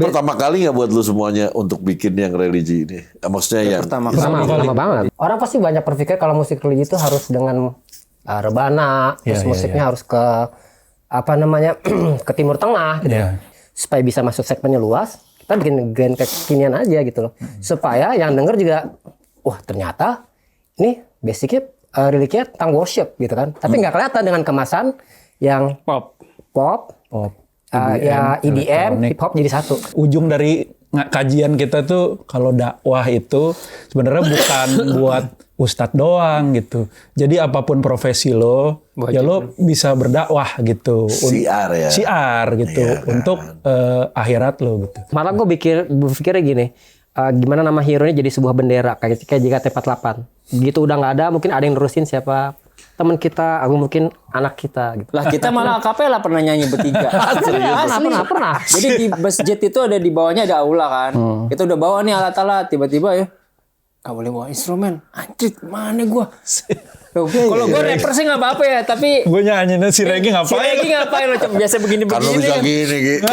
pertama kali nggak buat lu semuanya untuk bikin yang religi ini? Maksudnya yang Pertama banget. Orang pasti banyak berpikir kalau musik religi itu harus dengan rebana, terus musiknya harus ke apa namanya ke Timur Tengah gitu. Supaya bisa masuk segmennya luas, kita bikin gen kekinian aja gitu loh. Supaya yang denger juga, wah ternyata ini basicnya relignya tentang worship gitu kan. Tapi nggak kelihatan dengan kemasan yang pop, ya EDM, hip hop jadi satu. Ujung dari kajian kita tuh kalau dakwah itu sebenarnya bukan buat ustadz doang gitu. Jadi apapun profesi lo, ya lo bisa berdakwah gitu. Siar ya. Siar gitu untuk akhirat lo gitu. Malah gue berpikirnya gini, gimana nama hero-nya jadi sebuah bendera kayak JKT48. Begitu udah nggak ada, mungkin ada yang nerusin siapa teman kita, aku mungkin anak kita gitu. Lah kita malah akapela pernah nyanyi bertiga. Pernah. Jadi di masjid itu ada di bawahnya ada aula kan. Kita udah bawa nih alat-alat, tiba-tiba ya gak boleh bawa instrumen. Anjir, mana gua? Kalau gue rapper sih gak apa-apa ya, tapi gue nyanyiin si Regi ngapain? Si Regi ngapain lo? Biasa begini-begini. Kalau bisa gini gitu.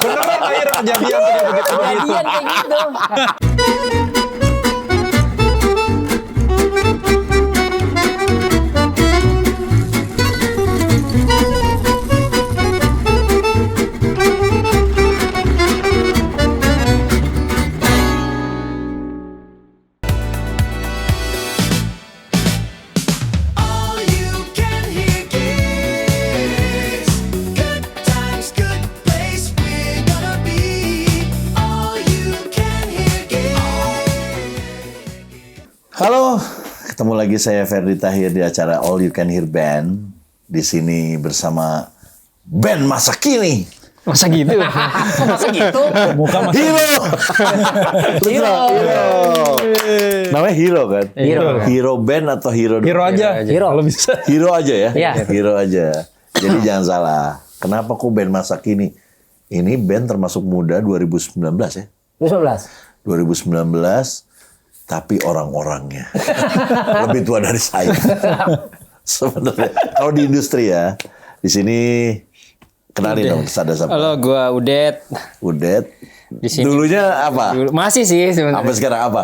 Bener kan akhir kejadian begitu. Kejadian kayak gitu. Halo, ketemu lagi saya Ferdi Tahir di acara All You Can Hear Band. Di sini bersama band masa kini. Masa gitu? Masa gitu? Muka masih Hero. Hero. Namanya Hero kan? Hero band atau Hero? Hero aja. Kalau bisa. Hero aja ya? Iya. Hero aja. Jadi jangan salah. Kenapa kok band masa kini? Ini band termasuk muda 2019 ya? 2019. 2019. Tapi orang-orangnya lebih tua dari saya. Sebenarnya kalau di industri ya, di sini kenalin dong ada siapa? Halo, gua Udet. Di sini. Dulunya apa? Masih sih sebenarnya. Sampai sekarang apa?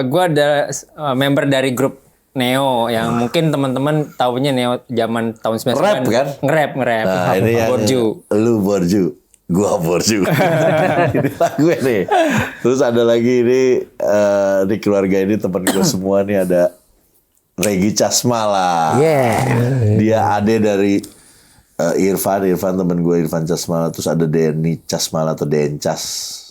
Gua ada member dari grup Neo yang mungkin teman-teman tahunya Neo zaman tahun 99. Rap kan? Ngerap. Nah, ini yang Borju. Lu Borju. Gua Borju. Ini lagu nih. Terus ada lagi ini di keluarga ini teman gue semua nih ada Regi Casmala. Dia ade dari Irfan teman gue Irfan Casmala. Terus ada Denny Casmala atau Dencas.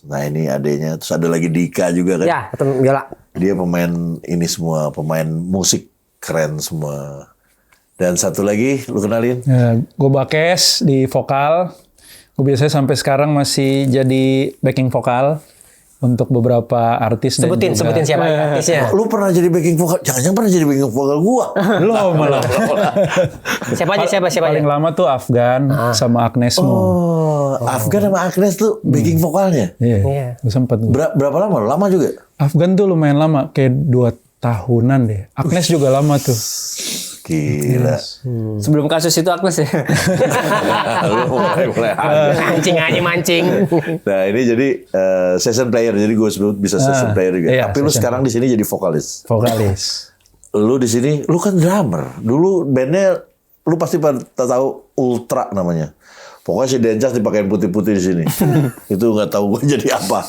Nah ini adenya. Terus ada lagi Dika juga kan. Ya, ketemu biola. Dia pemain ini semua, pemain musik keren semua. Dan satu lagi, lu kenalin? Gue Bakes di vokal. Gue biasanya sampai sekarang masih jadi backing vokal untuk beberapa artis. Sebutin siapa artisnya. Lu pernah jadi backing vokal? Jangan pernah jadi backing vokal gua. Lo malah. Siapa aja? Paling lama tuh Afgan sama Agnes Mo. Afgan sama Agnes tuh backing vokalnya? Iya. Gue sempet. Berapa lama? Lama juga? Afgan tuh lumayan lama, kayak 2 tahunan deh. Agnes juga lama tuh. Gila. Sebelum kasus itu Agnes ya. Lu mulai Mancing. Nah ini jadi session player. Jadi gue sebut bisa session player juga. Iya, tapi lu sekarang di sini jadi vokalis. Lu di sini, lu kan drummer. Dulu bandnya, lu pasti tahu Ultra namanya. Pokoknya si Dencas dipakein putih-putih di sini. Itu nggak tahu gue jadi apa.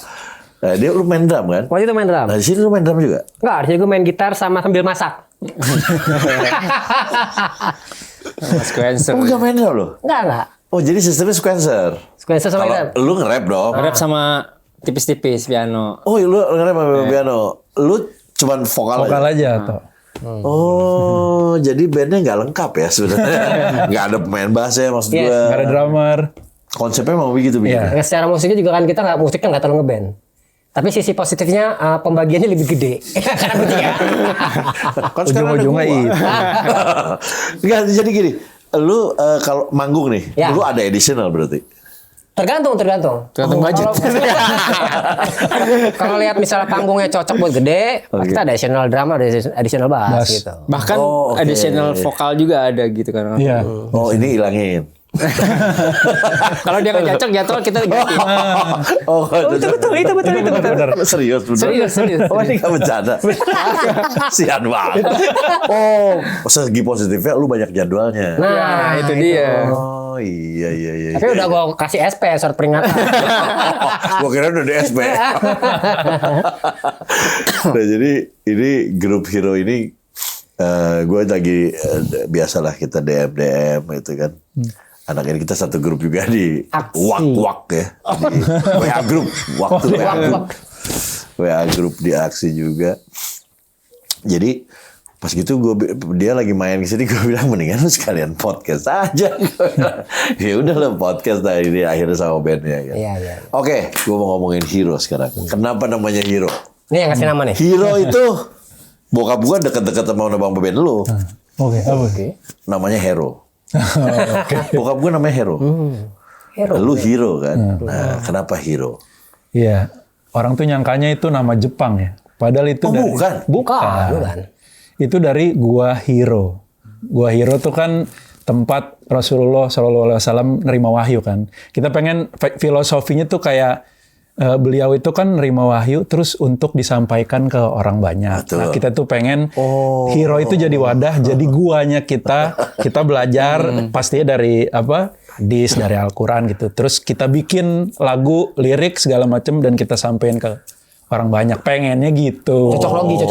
Nah, lu main drum kan? Waktu itu main drum. Nah di sini lu main drum juga? Enggak, di sini gue main gitar sama sambil masak. Sequencer. Oh nggak main drum lo? Enggak. Oh jadi sistemnya sequencer? Sequencer sama Kalau gitar. lu nge-rap dong? Ngerap sama tipis-tipis piano. Oh lu nge-rap sama piano? Lu cuman vokal aja atau? Oh, jadi bandnya nggak lengkap ya sebenarnya. Nggak ada pemain bass ya maksud gue. Nggak ada drummer. Konsepnya mau begitu. Ya, secara musiknya juga kan kita musiknya nggak terlalu ngeband. Tapi sisi positifnya pembagiannya lebih gede. Karena bertiga. Kan sekarang Ujung-ujungnya itu. Nggak, jadi gini. Lu kalau manggung nih, Ya. lu ada additional berarti? Tergantung budget. Kalau lihat misalnya panggungnya cocok buat gede, kita ada additional drama, ada additional bass gitu. Bahkan Oh, oke. additional vokal juga ada gitu kan. Iya. Oh ini hilangin. Kalau dia nggak cocok jadwal kita ganti. Oh, itu betul. Serius, bener. Serius. Oh, ini gak bercanda. Sian banget. Oh, segi positifnya lu banyak jadwalnya. Nah, itu dia. Oh, iya. Tapi udah gue kasih SP surat peringatan. Gua kira udah di SP. Nah, jadi ini grup Hero ini gue lagi biasalah kita DM itu kan. Anak ini kita satu grup juga di Aksi. Wak ya. Di WA grup. Waktu WA grup. WA grup di Aksi juga. Jadi pas gitu dia lagi main ke sini, gue bilang mendingan lu sekalian podcast aja. Ya udah lah podcast lah ini akhirnya sama bandnya. Kan. Iya. Oke, gue mau ngomongin Hero sekarang. Kenapa namanya Hero? Ini yang ngasih nama nih. Hero itu bokap gue deket-deket sama bang band lu. Oke. Namanya Hero. Bokap gue namanya Hero. Hero. Lu Hero kan. Nah, kenapa Hero? Iya. Orang tuh nyangkanya itu nama Jepang ya. Padahal itu Oh, dari bukan. Bukan. Itu dari Gua Hiro. Gua Hiro tuh kan tempat Rasulullah SAW nerima wahyu kan. Kita pengen filosofinya tuh kayak beliau itu kan nerima wahyu terus untuk disampaikan ke orang banyak. Betul. Nah, kita tuh pengen Hiro itu jadi wadah, jadi guanya kita belajar pastinya dari hadis, dari Al-Quran gitu. Terus kita bikin lagu, lirik segala macam dan kita sampein ke orang banyak. Pengennya gitu. Cocok logi.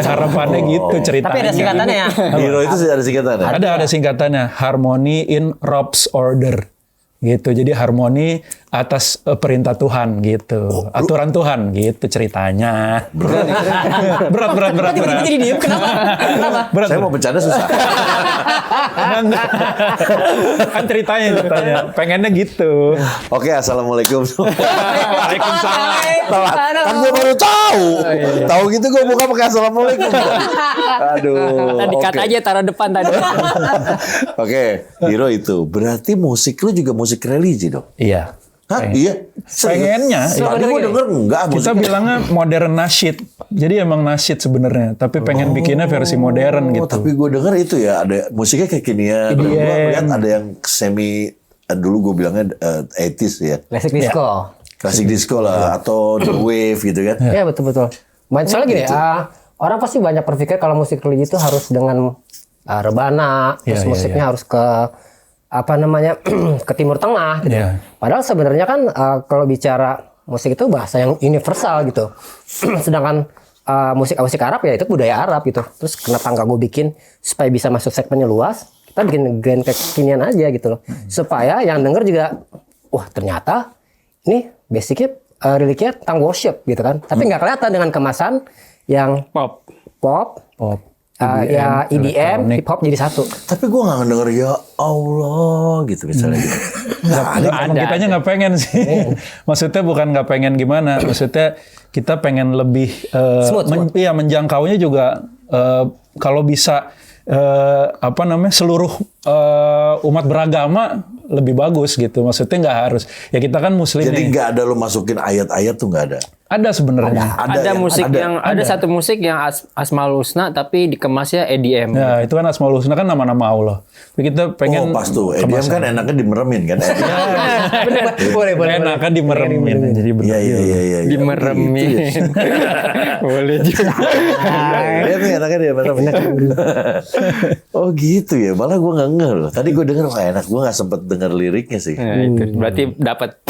Harapannya gitu ceritanya. Tapi ada singkatannya ya. Hero itu ada singkatannya. Ada singkatannya. Harmony in Rob's Order. Gitu. Jadi harmoni atas perintah Tuhan gitu. Aturan Tuhan gitu ceritanya. Berat. Tiba-tiba jadi diem. Kenapa? Berat. Saya mau bercanda susah. Enggak. Kan ceritanya. Pengennya gitu. Oke, assalamualaikum. Waalaikumsalam. Kan gue baru tahu. Tahu gitu gue buka pakai assalamualaikum. Aduh. Tadi cut aja taruh depan tadi. Oke, Hero itu berarti musik lu juga musik religi dong? Iya. Hah? Iya? Pengennya. Tadi gue denger enggak Kita musik. bilangnya modern nasyid. Jadi emang nasyid sebenarnya. Tapi pengen bikinnya versi modern gitu. Tapi gue denger itu ya ada musiknya kayak kinian. Gue lihat ada yang semi dulu gue bilangnya 80s ya. Classic disco. Klasik disco lah atau the wave gitu kan. Iya betul. Soalnya gini, orang pasti banyak berpikir kalau musik religi itu harus dengan rebana, terus musiknya harus ke ke Timur Tengah gitu. Padahal sebenarnya kan kalau bicara musik itu bahasa yang universal gitu. Sedangkan musik Arab ya itu budaya Arab gitu. Terus kenapa nggak gue bikin supaya bisa masuk segmennya luas? Kita bikin grand kekinian aja gitu loh. Supaya yang denger juga, wah ternyata ini basicnya reliknya tentang worship gitu kan. Tapi nggak kelihatan dengan kemasan yang Pop. ya EDM, hip hop jadi satu. Tapi gue nggak ngedenger ya Allah gitu misalnya gitu. Emang kitanya nggak pengen sih. Maksudnya bukan nggak pengen gimana. Maksudnya kita pengen lebih Smooth. menjangkaunya juga kalau bisa seluruh umat beragama lebih bagus gitu. Maksudnya nggak harus. Ya kita kan muslim Jadi nih. nggak ada lo masukin ayat-ayat tuh nggak ada. Ada sebenarnya. Ada musik yang ada satu musik yang Asmaul Husna tapi dikemasnya EDM. Ya itu kan Asmaul Husna kan nama-nama Allah. Tapi kita pengen Pas tuh. EDM kan enaknya dimeremin kan. Boleh. enakan dimeremin. Jadi benar. Iya. Dimeremin. Boleh juga. Iya tuh enaknya dimeremin. Oh gitu ya. Malah gue nggak ngeh loh. Tadi gue denger wah enak. Gue nggak sempet denger liriknya sih. Nah, itu berarti dapat.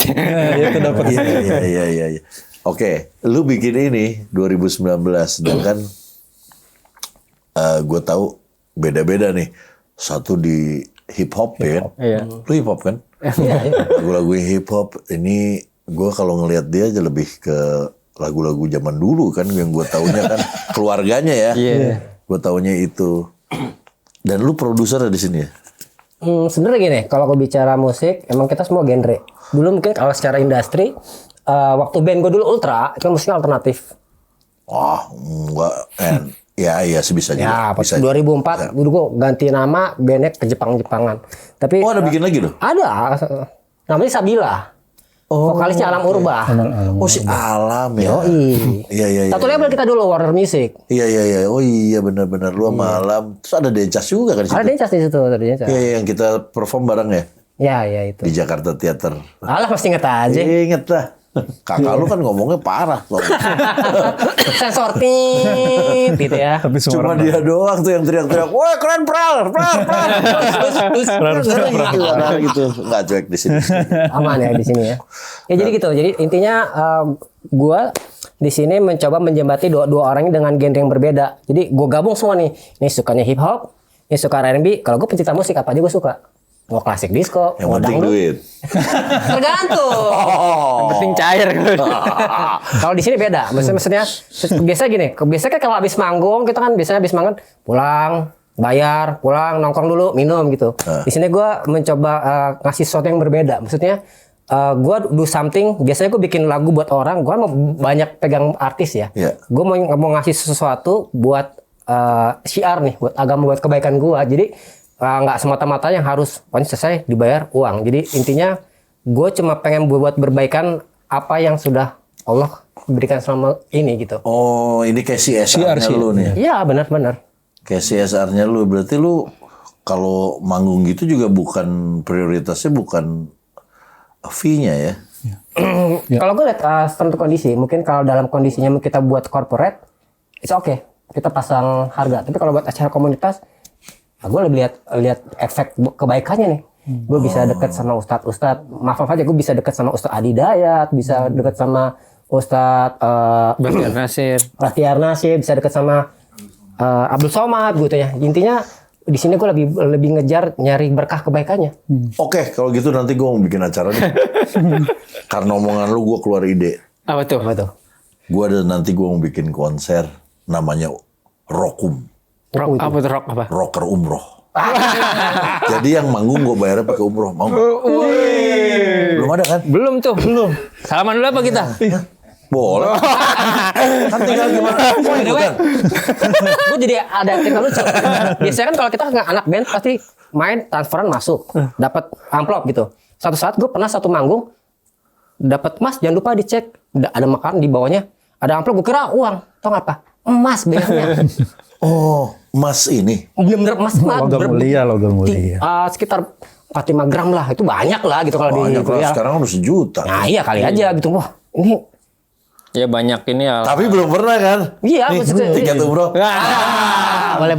Itu dapat. Iya. Oke, lu bikin ini 2019, sedangkan gue tahu beda-beda nih. Satu di hip hop ya, Iya. lu hip hop kan? Lagu-lagu hip hop ini gue kalau ngelihat dia aja lebih ke lagu-lagu zaman dulu kan, yang gue taunya kan keluarganya ya. Iya. Gue taunya itu. Dan lu produser di sini ya? Sebenarnya gini, kalau gue bicara musik, emang kita semua genre. Dulu mungkin kalau secara industri, waktu band gue dulu Ultra, itu kan musiknya alternatif. Wah, enggak. Ya, sebisa Ya, juga. pas 2004, dulu gue ganti nama, bandnya ke Jepang-Jepangan. Tapi Oh, ada bikin lagi loh? ada, namanya Sabila. Vokalisnya Alam Urba. Oh, si Alam ya? Iya. Satu label kita dulu, Warner Music. Iya. Oh iya benar-benar lu sama Alam. Terus ada Dencas juga kan di situ. Ada Dencas di situ, ada Dencas. Iya, yang kita perform bareng ya. Ya itu. di Jakarta Theater. Alah pasti inget aja. Ingat lah. Kakak lu kan ngomongnya parah loh. Sensor tit gitu ya. Tapi semua Cuma orang dia doang tuh yang teriak-teriak, wah keren pral. Gitu, nggak cuek di sini. Aman ya di sini ya. Ya jadi gitu. Jadi intinya gua di sini mencoba menjembati dua orang ini dengan genre yang berbeda. Jadi gua gabung semua nih. Ini sukanya hip hop, ini suka R&B. Kalau gua pencinta musik apa aja gua suka. Mau klasik disco, Yang mau penting dangdut. duit. Tergantung. Yang penting cair. Kalau di sini beda. Maksudnya biasa gini. Biasanya kan kalau habis manggung kita kan biasanya habis manggung pulang, bayar, pulang nongkrong dulu, minum gitu. Di sini gue mencoba ngasih sesuatu yang berbeda. Maksudnya gue do something. Biasanya gue bikin lagu buat orang. Gue mau banyak pegang artis ya. Yeah. Gue mau ngasih sesuatu buat syiar nih, buat agama, buat kebaikan gue. Jadi nggak semata-mata yang harus pokoknya selesai dibayar uang. Jadi intinya gue cuma pengen buat berbaikan apa yang sudah Allah berikan selama ini gitu. Oh, ini kayak CSR-nya lu nih. Iya benar-benar. Kayak CSR-nya lu. Berarti lu kalau manggung gitu juga bukan prioritasnya bukan fee-nya ya. Kalau gue lihat tertentu kondisi, mungkin kalau dalam kondisinya kita buat corporate, it's okay. Kita pasang harga. Tapi kalau buat acara komunitas, gue lebih lihat efek kebaikannya nih. Gue bisa deket sama ustadz. Maaf aja, gue bisa deket sama Ustadz Adi Dayat, bisa deket sama Ustadz Bahtiar Nasir, bisa deket sama Abdul Somad gitu ya. Intinya di sini gue lebih ngejar nyari berkah kebaikannya. Oke, kalau gitu nanti gue mau bikin acara nih. Karena omongan lu gue keluar ide. Apa tuh? Nanti gue mau bikin konser namanya Rokum. Rock apa tuh rock apa? Rocker umroh. Jadi yang manggung gue bayarnya pakai umroh. Mau nggak? Belum ada kan? Belum tuh. Belum. Salaman dulu apa kita? Boleh. Kan tinggal gimana? Gue jadi ada cerita lucu. Biasanya kan kalau kita nggak anak band pasti main transferan masuk, dapat amplop gitu. Satu saat gue pernah satu manggung dapat Mas, jangan lupa dicek ada makanan di bawahnya, ada amplop. Gue kira uang, tau nggak apa? Emas bayarnya. Oh, emas ini. Bener-bener emas. logam mulia. Sekitar 45 gram lah, itu banyak lah gitu kalau Banyak di lah, ya. sekarang udah sejuta. Nah iya kali aja gitu. Wah ini Ya banyak ini ya. Tapi belum pernah kan? iya Nih, maksudnya. tiket umroh. Boleh.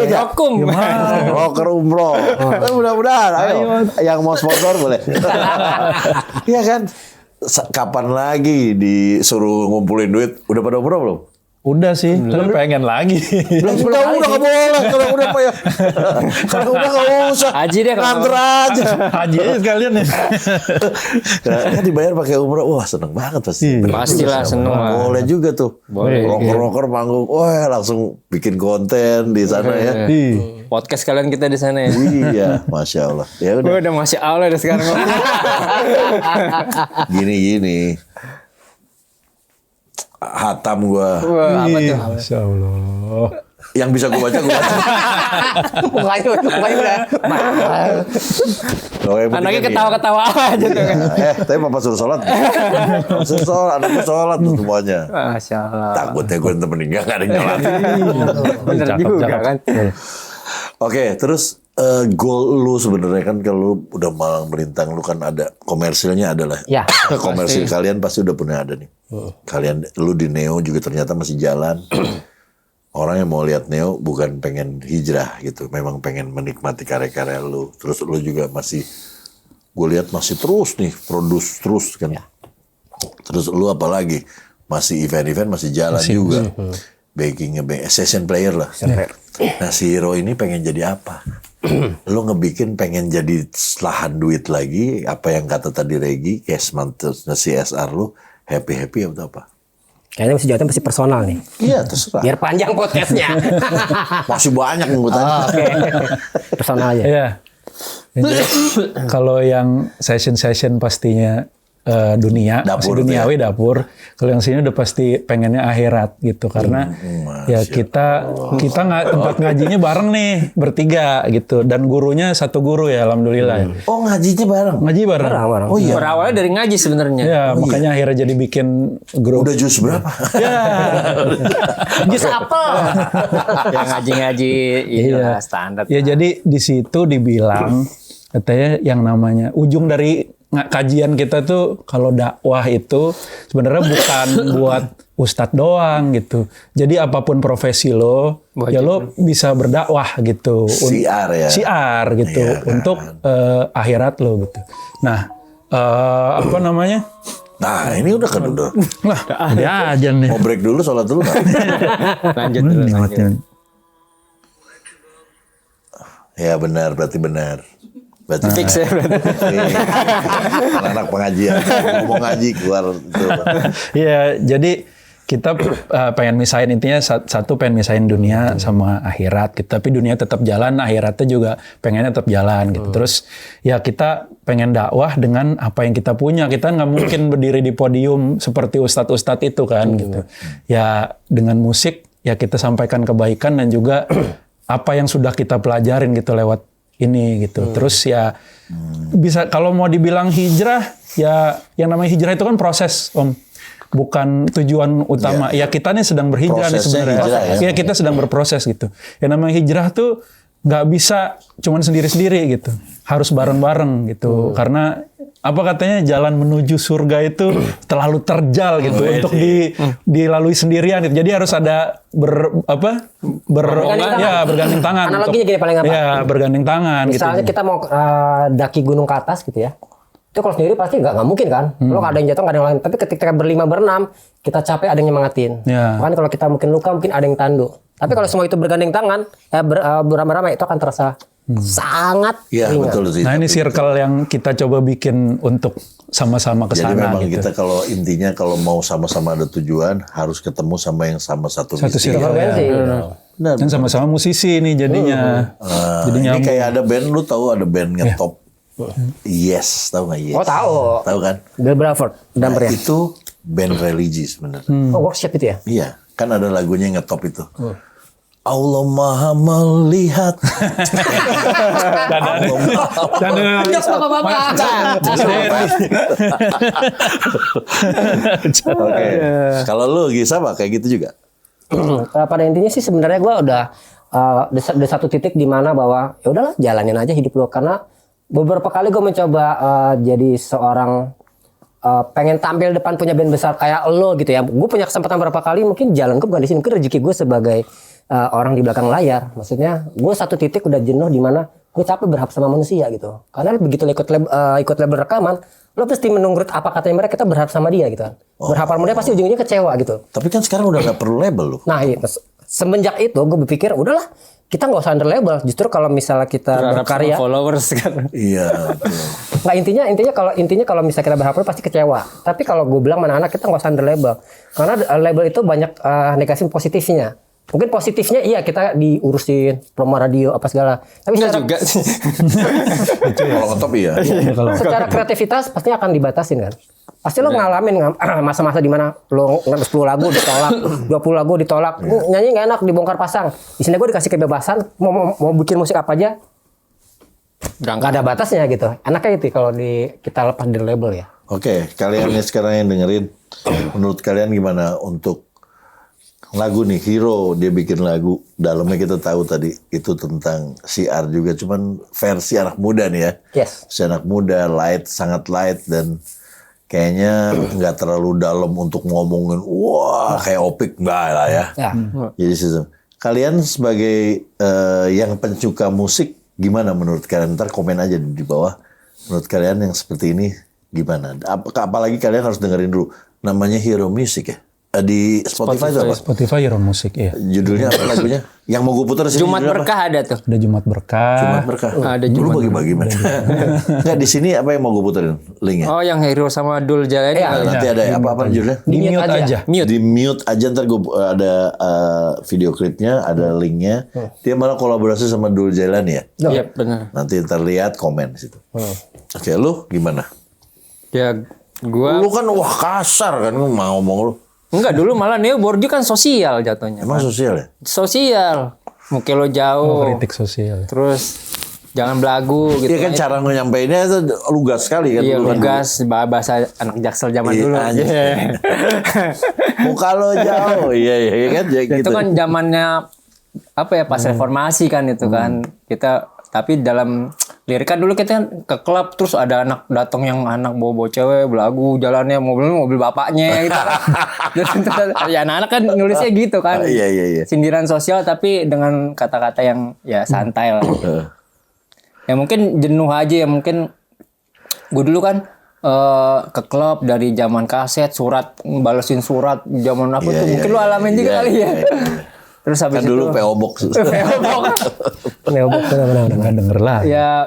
Rokum. Rocker umroh. Mudah-mudahan. Ayo. Yang mau sponsor boleh. Iya kan? Kapan lagi disuruh ngumpulin duit? Udah pada umroh belum? Udah sih, tapi pengen lagi. Udah nggak boleh. Kalau udah apa ya? Kalau udah nggak usah. Haji deh kalau Nganter aja. Haji aja sekalian ya. Kan dibayar pakai umroh. Wah seneng banget pasti. Pastilah seneng lah. Boleh juga tuh. Boleh. Rocker manggung. Wah langsung bikin konten di sana ya. Podcast kalian kita di sana ya. Iya, masya Allah. Ya Gue udah. udah masih Allah udah sekarang. Gini. Hatam gua. Wah, apa tuh? Masya Allah. Yang bisa gua baca. Mukanya udah. Oh, yang penting Anaknya kan ketawa-ketawa aja tuh kan. tapi papa suruh sholat. Suruh sholat, anakku sholat tuh semuanya. Masya Allah. Takutnya gue ntar meninggal gak ada yang sholat. Bener juga kan. Oke, terus goal lu sebenarnya kan kalau lu udah malang melintang lu kan ada komersilnya adalah. Ya. Komersil kalian pasti udah punya ada nih. Kalian lu di Neo juga ternyata masih jalan. Orang yang mau lihat Neo bukan pengen hijrah gitu, memang pengen menikmati karya-karya lu. Terus lu juga masih, gue lihat masih terus nih produce terus kan. Terus lu apalagi masih event-event masih jalan juga. Bakingnya session player lah. Nah si Hero ini pengen jadi apa? Lu ngebikin pengen jadi lahan duit lagi, apa yang kata tadi Regi, cash mantusnya CSR lu happy atau apa? Kayaknya mesti jawabnya pasti personal nih. Iya terserah. Biar panjang podcastnya. Masih banyak yang gue tanya. Oke. Personal aja. Iya. Kalau yang session pastinya dunia, Dapur, masih duniawi dapur. Kalau yang sini udah pasti pengennya akhirat gitu karena ya kita nggak tempat ngajinya bareng nih bertiga gitu dan gurunya satu guru ya alhamdulillah. Oh ngajinya bareng? Ngaji bareng. Bareng. Oh iya. Berawalnya dari ngaji sebenarnya. Ya makanya akhirnya jadi bikin grup. Udah jus berapa? Ya. Jus apel. Yang ngaji-ngaji iya standar. Ya jadi di situ dibilang katanya yang namanya ujung dari kajian kita tuh kalau dakwah itu sebenarnya bukan buat ustadz doang gitu. Jadi apapun profesi lo, ya lo bisa berdakwah gitu. Siar ya. Siar gitu Iya, kan. untuk akhirat lo gitu. Nah, apa namanya? Nah ini udah kan udah. Lah, dia aja nih. Mau break dulu, sholat dulu nggak? Lanjut dulu. Ya benar, berarti benar. Berarti Fix ya berarti. anak pengajian mau ngaji keluar itu. Iya, jadi kita pengen misahin intinya satu pengen misahin dunia sama akhirat gitu. Tapi dunia tetap jalan, akhiratnya juga pengennya tetap jalan gitu. Terus ya kita pengen dakwah dengan apa yang kita punya. Kita nggak mungkin berdiri di podium seperti ustadz-ustadz itu kan gitu. Ya dengan musik ya kita sampaikan kebaikan dan juga apa yang sudah kita pelajarin gitu lewat ini gitu. Terus ya bisa kalau mau dibilang hijrah ya yang namanya hijrah itu kan proses Om. Bukan tujuan utama. Ya kita nih sedang berhijrah nih Prosesnya sebenarnya. hijrah ya. Ya kita sedang berproses gitu. Yang namanya hijrah tuh nggak bisa cuman sendiri-sendiri gitu. Harus bareng-bareng gitu. Karena apa katanya jalan menuju surga itu terlalu terjal gitu untuk dilalui sendirian gitu. Jadi harus ada bergandeng tangan. Analoginya gini paling apa? Ya, bergandeng tangan Misalnya gitu. kita mau daki gunung ke atas gitu ya. Itu kalau sendiri pasti nggak mungkin kan. Lo ada yang jatuh, nggak ada yang lain. Tapi ketika berlima berenam, kita capek ada yang nyemangatin. Ya. Bahkan kalau kita mungkin luka, mungkin ada yang tandu. Tapi kalau semua itu bergandeng tangan, beramai-ramai, itu akan terasa sangat Iya ringan. betul sih. Nah ini circle yang kita coba bikin untuk sama-sama ke Jadi sana memang gitu. kita kalau intinya kalau mau sama-sama ada tujuan harus ketemu sama yang sama satu Satu misi. circle ya. Frekuensi. Benar. Dan sama-sama musisi nih jadinya. Jadi Ini nyambung. kayak ada band, lu tahu ada band ngetop. Yes, tahu nggak Yes? Oh tahu. Tahu kan? Bill Bruford, Nah, drummer ya. itu band religi sebenarnya. Oh workshop itu ya. Iya, kan ada lagunya ngetop itu. Allah Maha melihat. Oke. Kalau lu Gisa apa kayak gitu juga? Pada intinya sih sebenarnya gue udah di satu titik di mana bahwa ya udahlah jalanin aja hidup lo, karena beberapa kali gue mencoba jadi seorang pengen tampil depan punya band besar kayak lo gitu ya. Gue punya kesempatan berapa kali, mungkin jalan gue bukan di sini, mungkin rezeki gue sebagai orang di belakang layar. Maksudnya gue satu titik udah jenuh di mana gue capek berharap sama manusia gitu. Karena begitu lo ikut label rekaman, lo pasti menurut apa katanya mereka, kita berharap sama dia gitu kan. Berharap sama dia pasti ujungnya kecewa gitu. Tapi kan sekarang udah nggak perlu label lu. Nah, iya. Semenjak itu gue berpikir udahlah kita nggak usah under label. Justru kalau misalnya kita Berharap berkarya, sama followers kan. Iya. betul. nggak intinya kalau misalnya kita berharap pasti kecewa. Tapi kalau gue bilang mana anak kita nggak usah under label, karena label itu banyak negatif positifnya. Mungkin positifnya iya kita diurusin promo radio apa segala. Tapi Enggak secara, juga sih. Kalau ngetop iya. secara kreativitas pasti akan dibatasin kan. Pasti lo ngalamin masa-masa di mana lo 10 lagu ditolak, 20 lagu ditolak, nyanyi nggak enak, dibongkar pasang. Di sini gue dikasih kebebasan mau bikin musik apa aja, nggak ada batasnya gitu. Enaknya itu kalau kita lepas dari label ya. Oke, kalian nih sekarang yang dengerin, menurut kalian gimana untuk lagu nih Hero, dia bikin lagu, dalamnya kita tahu tadi itu tentang siar juga, cuman versi anak muda nih ya. Yes. Si anak muda, sangat light dan kayaknya nggak terlalu dalam untuk ngomongin wah kayak Opik enggak lah ya. Ya. Jadi sistem. Kalian sebagai yang pensuka musik gimana menurut kalian? Ntar komen aja di bawah. Menurut kalian yang seperti ini gimana? Apalagi kalian harus dengerin dulu. Namanya Hero Music ya. Di Spotify itu apa? Spotify Hero Musik ya. Judulnya apa lagunya? Yang mau gue putar sini Jumat judulnya apa? Berkah ada tuh. Ada Jumat Berkah. Jumat Berkah. Ada Lu Jumat bagi-bagi mana? Nggak, di sini apa yang mau gue puterin? Linknya. Oh yang Hero sama Dul Jalani. Iya. kali. Nanti ada apa judulnya? Di mute Mute aja. Mute. Di mute aja, ntar gue ada video klipnya, ada linknya. Dia malah kolaborasi sama Dul Jailani ya. Iya benar. Nanti ntar lihat komen di situ. Oke, lu gimana? Ya gua Lu kan wah kasar kan mau ngomong lu. enggak, dulu malah Neo Borgi kan sosial jatuhnya. Emang sosial ya? Sosial. Mungkin lo jauh. Kritik sosial. Terus jangan belagu gitu. Iya kan cara nyampeinnya itu lugas sekali kan. Iya, dulu kan. lugas bahasa anak Jaksel zaman Iya, dulu. anjing. Iya. Muka lo jauh. Iya kan jadi Itu gitu. kan zamannya apa ya pas reformasi kan itu kan. Kita tapi dalam lirik kan dulu kita kan ke klub terus ada anak datang yang anak bawa cewek belagu jalannya mobil bapaknya gitu kan. Ya anak-anak kan nulisnya gitu kan. Iya. Sindiran sosial tapi dengan kata-kata yang ya santai lah. Ya mungkin jenuh aja ya mungkin gue dulu kan ke klub dari zaman kaset surat balesin surat zaman apa tuh mungkin lu alamin juga kali ya. Terus habis Kan itu dulu PO Box. Benar-benar. Nggak denger lah. ya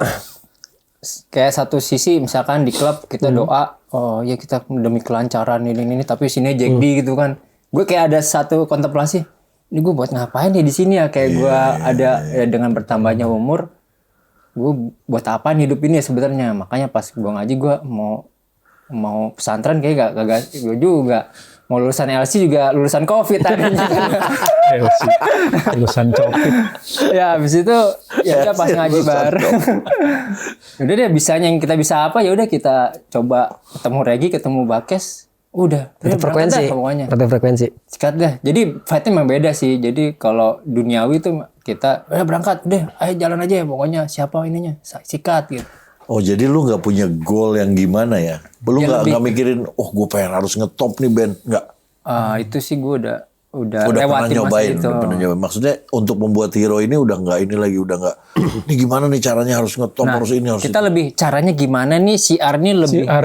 kayak satu sisi misalkan di klub kita doa oh ya kita demi kelancaran ini tapi sini Jack D gitu kan gue kayak ada satu kontemplasi ini gue buat ngapain nih di sini ya kayak gue ada ya, dengan bertambahnya umur gue buat apa hidup ini ya sebenarnya makanya pas gue ngaji gue mau pesantren kayak gak gue juga mau lulusan LC juga lulusan COVID tadinya. Lulusan copit. Ya habis itu ya udah pas ngaji bareng. Udah deh bisanya yang kita bisa apa ya udah kita coba ketemu Regi ketemu Bakes. Udah. Frekuensi. Frekuensi. Sikat deh. Jadi fightnya memang beda sih. Jadi kalau duniawi itu kita udah berangkat deh. Ayo jalan aja ya pokoknya siapa ininya sikat gitu. Oh jadi lu nggak punya goal yang gimana ya? Lu nggak mikirin, oh gue pengen harus ngetop nih band, nggak? Itu sih gue udah pernah nyobain, itu. udah pernah nyobain. Maksudnya untuk membuat hero ini udah nggak ini lagi, udah nggak. Ini gimana nih caranya harus ngetop harus ini harus. Kita itu. lebih caranya gimana nih siar ini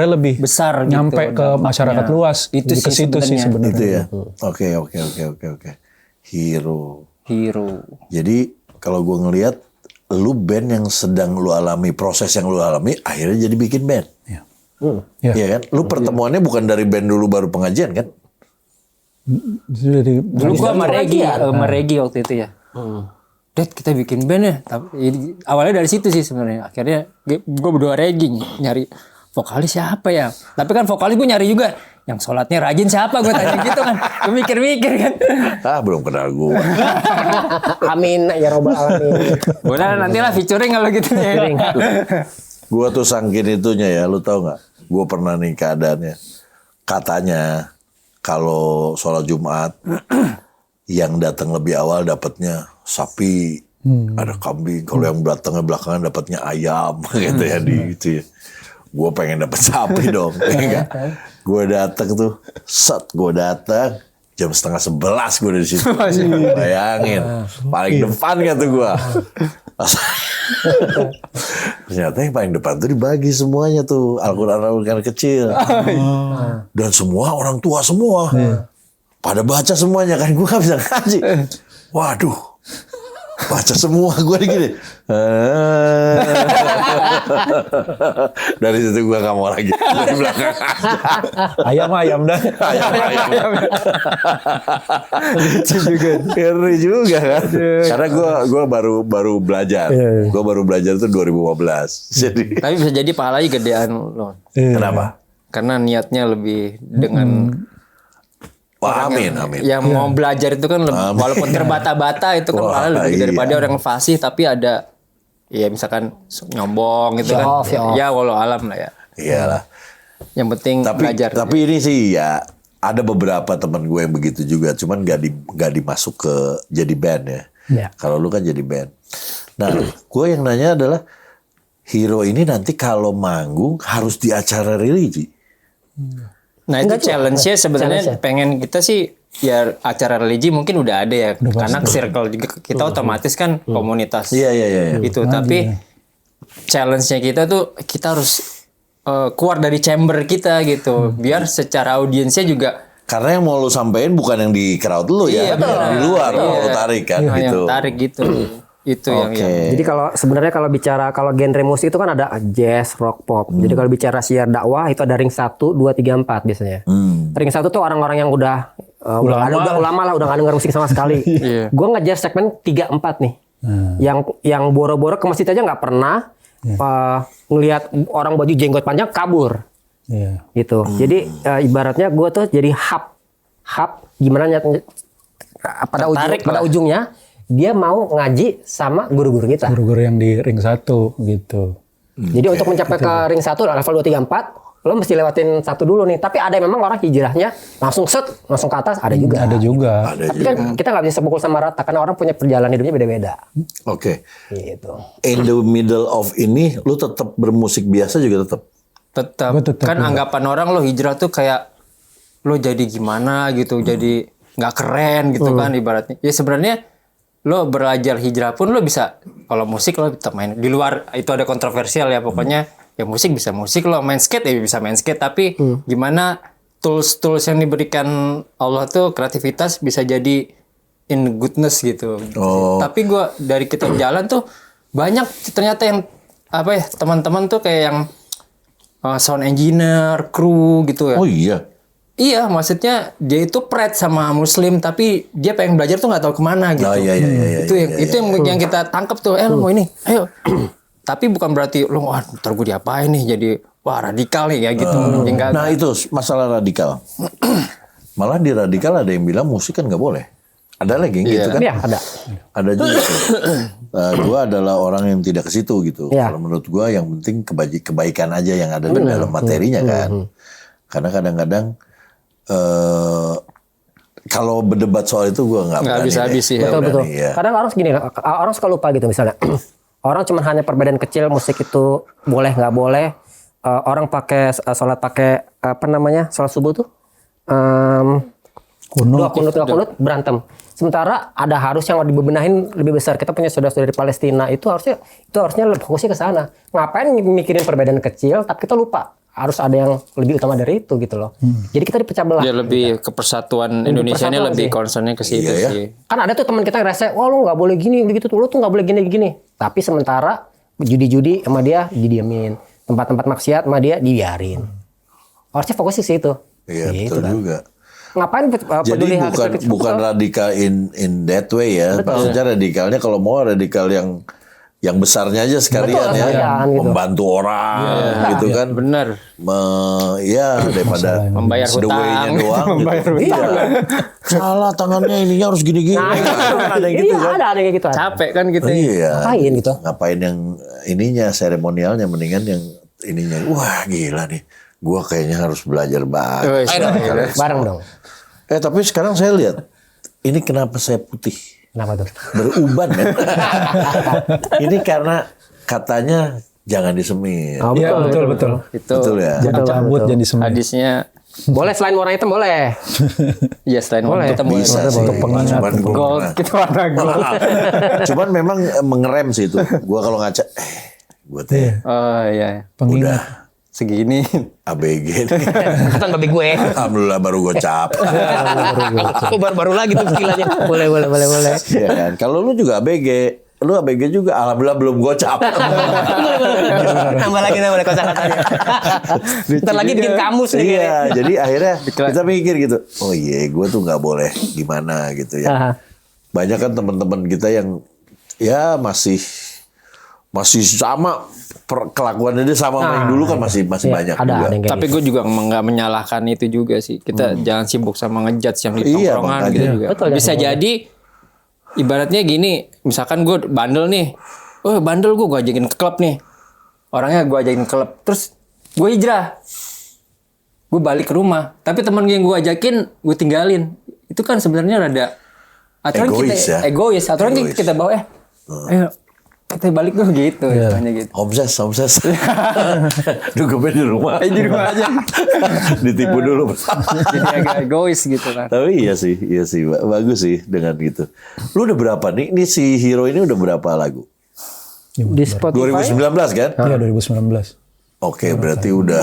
lebih besar gitu, nyampe ke dampaknya. masyarakat luas. Itu ke sih situ sih sebenarnya. Itu ya. Oke. Hero. Jadi kalau gue ngelihat lu band yang sedang lu alami, proses yang lu alami, akhirnya jadi bikin band. Iya. Iya kan? Lu pertemuannya bukan dari band dulu baru pengajian kan? Dulu gua sama Regi waktu itu ya. Dad kita bikin band ya. Tapi awalnya dari situ sih sebenarnya. Akhirnya gua berdua Regi nyari vokalis siapa ya. Tapi kan vokalis gua nyari juga. Yang sholatnya rajin siapa gue tanya gitu kan. Gue mikir-mikir kan. Belum kenal gue. Amin ya robbal alamin. Boleh nantilah featuring kalau gitu ya. Gue tuh sangkin itunya ya, lu tahu nggak? Gue pernah nih keadaannya. Katanya kalau sholat Jumat yang datang lebih awal dapatnya sapi, ada kambing. Kalau yang datangnya belakangan dapatnya ayam, gitu ya di itu ya. Gue pengen dapet sapi dong, ya kan? Gue datang tuh, gue datang jam 10:30 gue dari situ. Bayangin, paling depan kan tuh gue. Ternyata yang paling depan tuh dibagi semuanya tuh Al-Quran kecil. Dan semua orang tua semua. Pada baca semuanya kan gue gak bisa ngaji. Waduh. Baca semua gue gini. Dari situ gue gak mau lagi. Dari belakang Ayam dah. Ayam. Lucu juga. Ngeri juga kan. Karena gue baru belajar. Gue baru belajar tuh 2015. Jadi. Tapi bisa jadi pahalanya gedean loh. Kenapa? Karena niatnya lebih dengan Wah, amin. Yang mau belajar itu kan walaupun terbata-bata itu kan pahala lebih daripada orang fasih tapi ada ya misalkan nyombong gitu kan. Ya walau alam lah ya. Iyalah. Yang penting belajar. Tapi ini sih ya ada beberapa teman gue yang begitu juga, cuman gak dimasuk ke jadi band ya. Kalau lu kan jadi band. Nah, gue yang nanya adalah hero ini nanti kalau manggung harus di acara religi. Nah itu challenge-nya sebenarnya pengen kita sih ya acara religi mungkin udah ada ya karena circle juga kita otomatis kan komunitas. Iya. Itu tapi challenge-nya kita tuh kita harus keluar dari chamber kita gitu biar secara audiensnya juga karena yang mau lu sampein bukan yang di crowd lu ya, di luar mau lu tarik kan gitu. Yang tarik gitu. Itu yang. Jadi kalau bicara genre musik itu kan ada jazz, rock, pop. Jadi kalau bicara siar dakwah itu ada ring 1, 2, 3, 4 biasanya. Ring 1 tuh orang-orang yang udah ulama lah, udah gak denger musik sama sekali. Gue ngejar segmen 3, 4 nih. Yang boro-boro ke masjid aja nggak pernah ngelihat orang baju jenggot panjang kabur. Gitu. Jadi ibaratnya gue tuh jadi hub gimana pada ujungnya dia mau ngaji sama guru-guru kita. Guru-guru yang di ring 1 gitu. Jadi untuk mencapai ke ring 1 level 2, 3, 4 lo mesti lewatin satu dulu nih. Tapi ada yang memang orang hijrahnya langsung langsung ke atas, ada juga. Ada juga. Tapi kan kita nggak bisa sepukul sama rata karena orang punya perjalanan hidupnya beda-beda. Oke. Gitu. In the middle of ini, lu tetap bermusik biasa juga tetap. Tetap. Gua tetap Kan juga. anggapan orang lo hijrah tuh kayak lo jadi gimana gitu, jadi nggak keren gitu kan ibaratnya. Ya sebenarnya lo belajar hijrah pun lo bisa, kalau musik lo tetap main. Di luar itu ada kontroversial ya pokoknya. Ya musik bisa musik, lo main skate ya bisa main skate. Tapi gimana tools yang diberikan Allah tuh kreativitas bisa jadi in goodness gitu. Tapi gue dari kita jalan tuh banyak ternyata yang apa ya, teman-teman tuh kayak yang sound engineer, kru gitu ya. Oh iya. Iya, maksudnya dia itu pret sama Muslim, tapi dia pengen belajar tuh nggak tahu kemana gitu. Oh, iya. Itu yang kita tangkap tuh. Lo mau ini, ayo. Tapi bukan berarti lo, wah ntar gue diapain nih, jadi wah radikal nih ya gitu. Enggak. Nah itu masalah radikal. Malah di radikal ada yang bilang musik kan nggak boleh. Ada lagi yang gitu kan? Iya, ada. Ada juga tuh. Gue adalah orang yang tidak ke situ gitu. Iya. Kalau menurut gue yang penting kebaikan aja yang ada di dalam materinya kan. Karena kadang-kadang kalau berdebat soal itu gue nggak berani. bisa habis sih. Nggak Betul. berani, ya. Kadang orang segini, orang suka lupa gitu misalnya. Orang cuma hanya perbedaan kecil musik itu boleh nggak boleh. Orang pakai sholat pakai apa namanya sholat subuh tuh dua kunut berantem. Sementara ada harus yang dibebenahin lebih besar. Kita punya saudara-saudara dari Palestina itu harusnya fokusnya ke sana. Ngapain mikirin perbedaan kecil tapi kita lupa harus ada yang lebih utama dari itu gitu loh. Jadi kita dipecah belah. Dia lebih ke persatuan Indonesia-nya lebih concernnya ke situ Iya, ya. sih. Kan ada tuh teman kita yang rese, wah lu nggak boleh gini begitu tuh, lu tuh nggak boleh gini. Tapi sementara judi-judi sama dia didiemin, tempat-tempat maksiat sama dia dibiarin. Harusnya fokusnya ke situ. Iya Gitu betul kan. juga. Ngapain Jadi peduli hal kecil-kecil? bukan radikal in that way ya. Maksudnya radikalnya kalau mau radikal yang besarnya aja sekalian Betul, ya. sekalian, gitu. Membantu orang gitu kan. Bener. Daripada Membayar sedewainya hutang. doang Membayar gitu. Iya. Salah tangannya ininya harus gini-gini. Ada yang gitu Iya, kan. ada yang kayak gitu. Capek kan gitu. Iya. Ngapain gitu? Ngapain yang ininya seremonialnya, mendingan yang ininya. Wah gila nih. Gua kayaknya harus belajar banget. Bareng dong. Tapi sekarang saya lihat ini kenapa saya putih. Kenapa tuh? Beruban ya. Ini karena katanya jangan disemir. Oh, Iya betul. Itu Betul ya. Jadi cabut, jadi semua. hadisnya. Boleh selain warna hitam boleh. Ya selain warna Boleh. kita boleh. Bisa sih. Untuk pengingat. Cuman gua Gold, pernah- kita warna gold. Cuman memang mengerem sih itu. Gua kalau ngaca, gua teh Oh iya. Pengingat. Segini. ABG nih. Kan babi gue. Alhamdulillah baru gocap. Aku baru lagi tuh istilahnya. Boleh. Iya kan. Kalau lu juga ABG, lu ABG juga. Alhamdulillah belum gocap. Tambah lagi kosakatanya. Ntar lagi bikin kamus nih. Iya. Jadi akhirnya kita mikir gitu. Oh iya, gue tuh nggak boleh gimana gitu ya. Aha. Banyak kan teman-teman kita yang ya masih sama kelakuannya dia sama sama yang dulu kan masih banyak ada juga. yang kayak Tapi gue juga nggak menyalahkan itu juga sih. Kita jangan sibuk sama ngejudge yang di Iya, tongkrongan makanya. gitu juga. Betul, Bisa jadi ibaratnya gini, misalkan gue bandel nih. Oh bandel gue ajakin ke klub nih. Orangnya gue ajakin ke klub. Terus gue hijrah. Gue balik ke rumah. Tapi teman yang gue ajakin gue tinggalin. Itu kan sebenarnya rada aturan Egois kita ya. egois. Aturan Egois. kita bawa ayo kita balik tuh gitu. Hanya gitu. Homses. Dugupnya di rumah. Di rumah aja. Ditipu dulu. Jadi agak egois gitu kan. Tapi iya sih, bagus sih dengan gitu. Lu udah berapa nih? Ini si Hero ini udah berapa lagu? di Spotify. 2019 kan? Iya 2019. Oke, berarti udah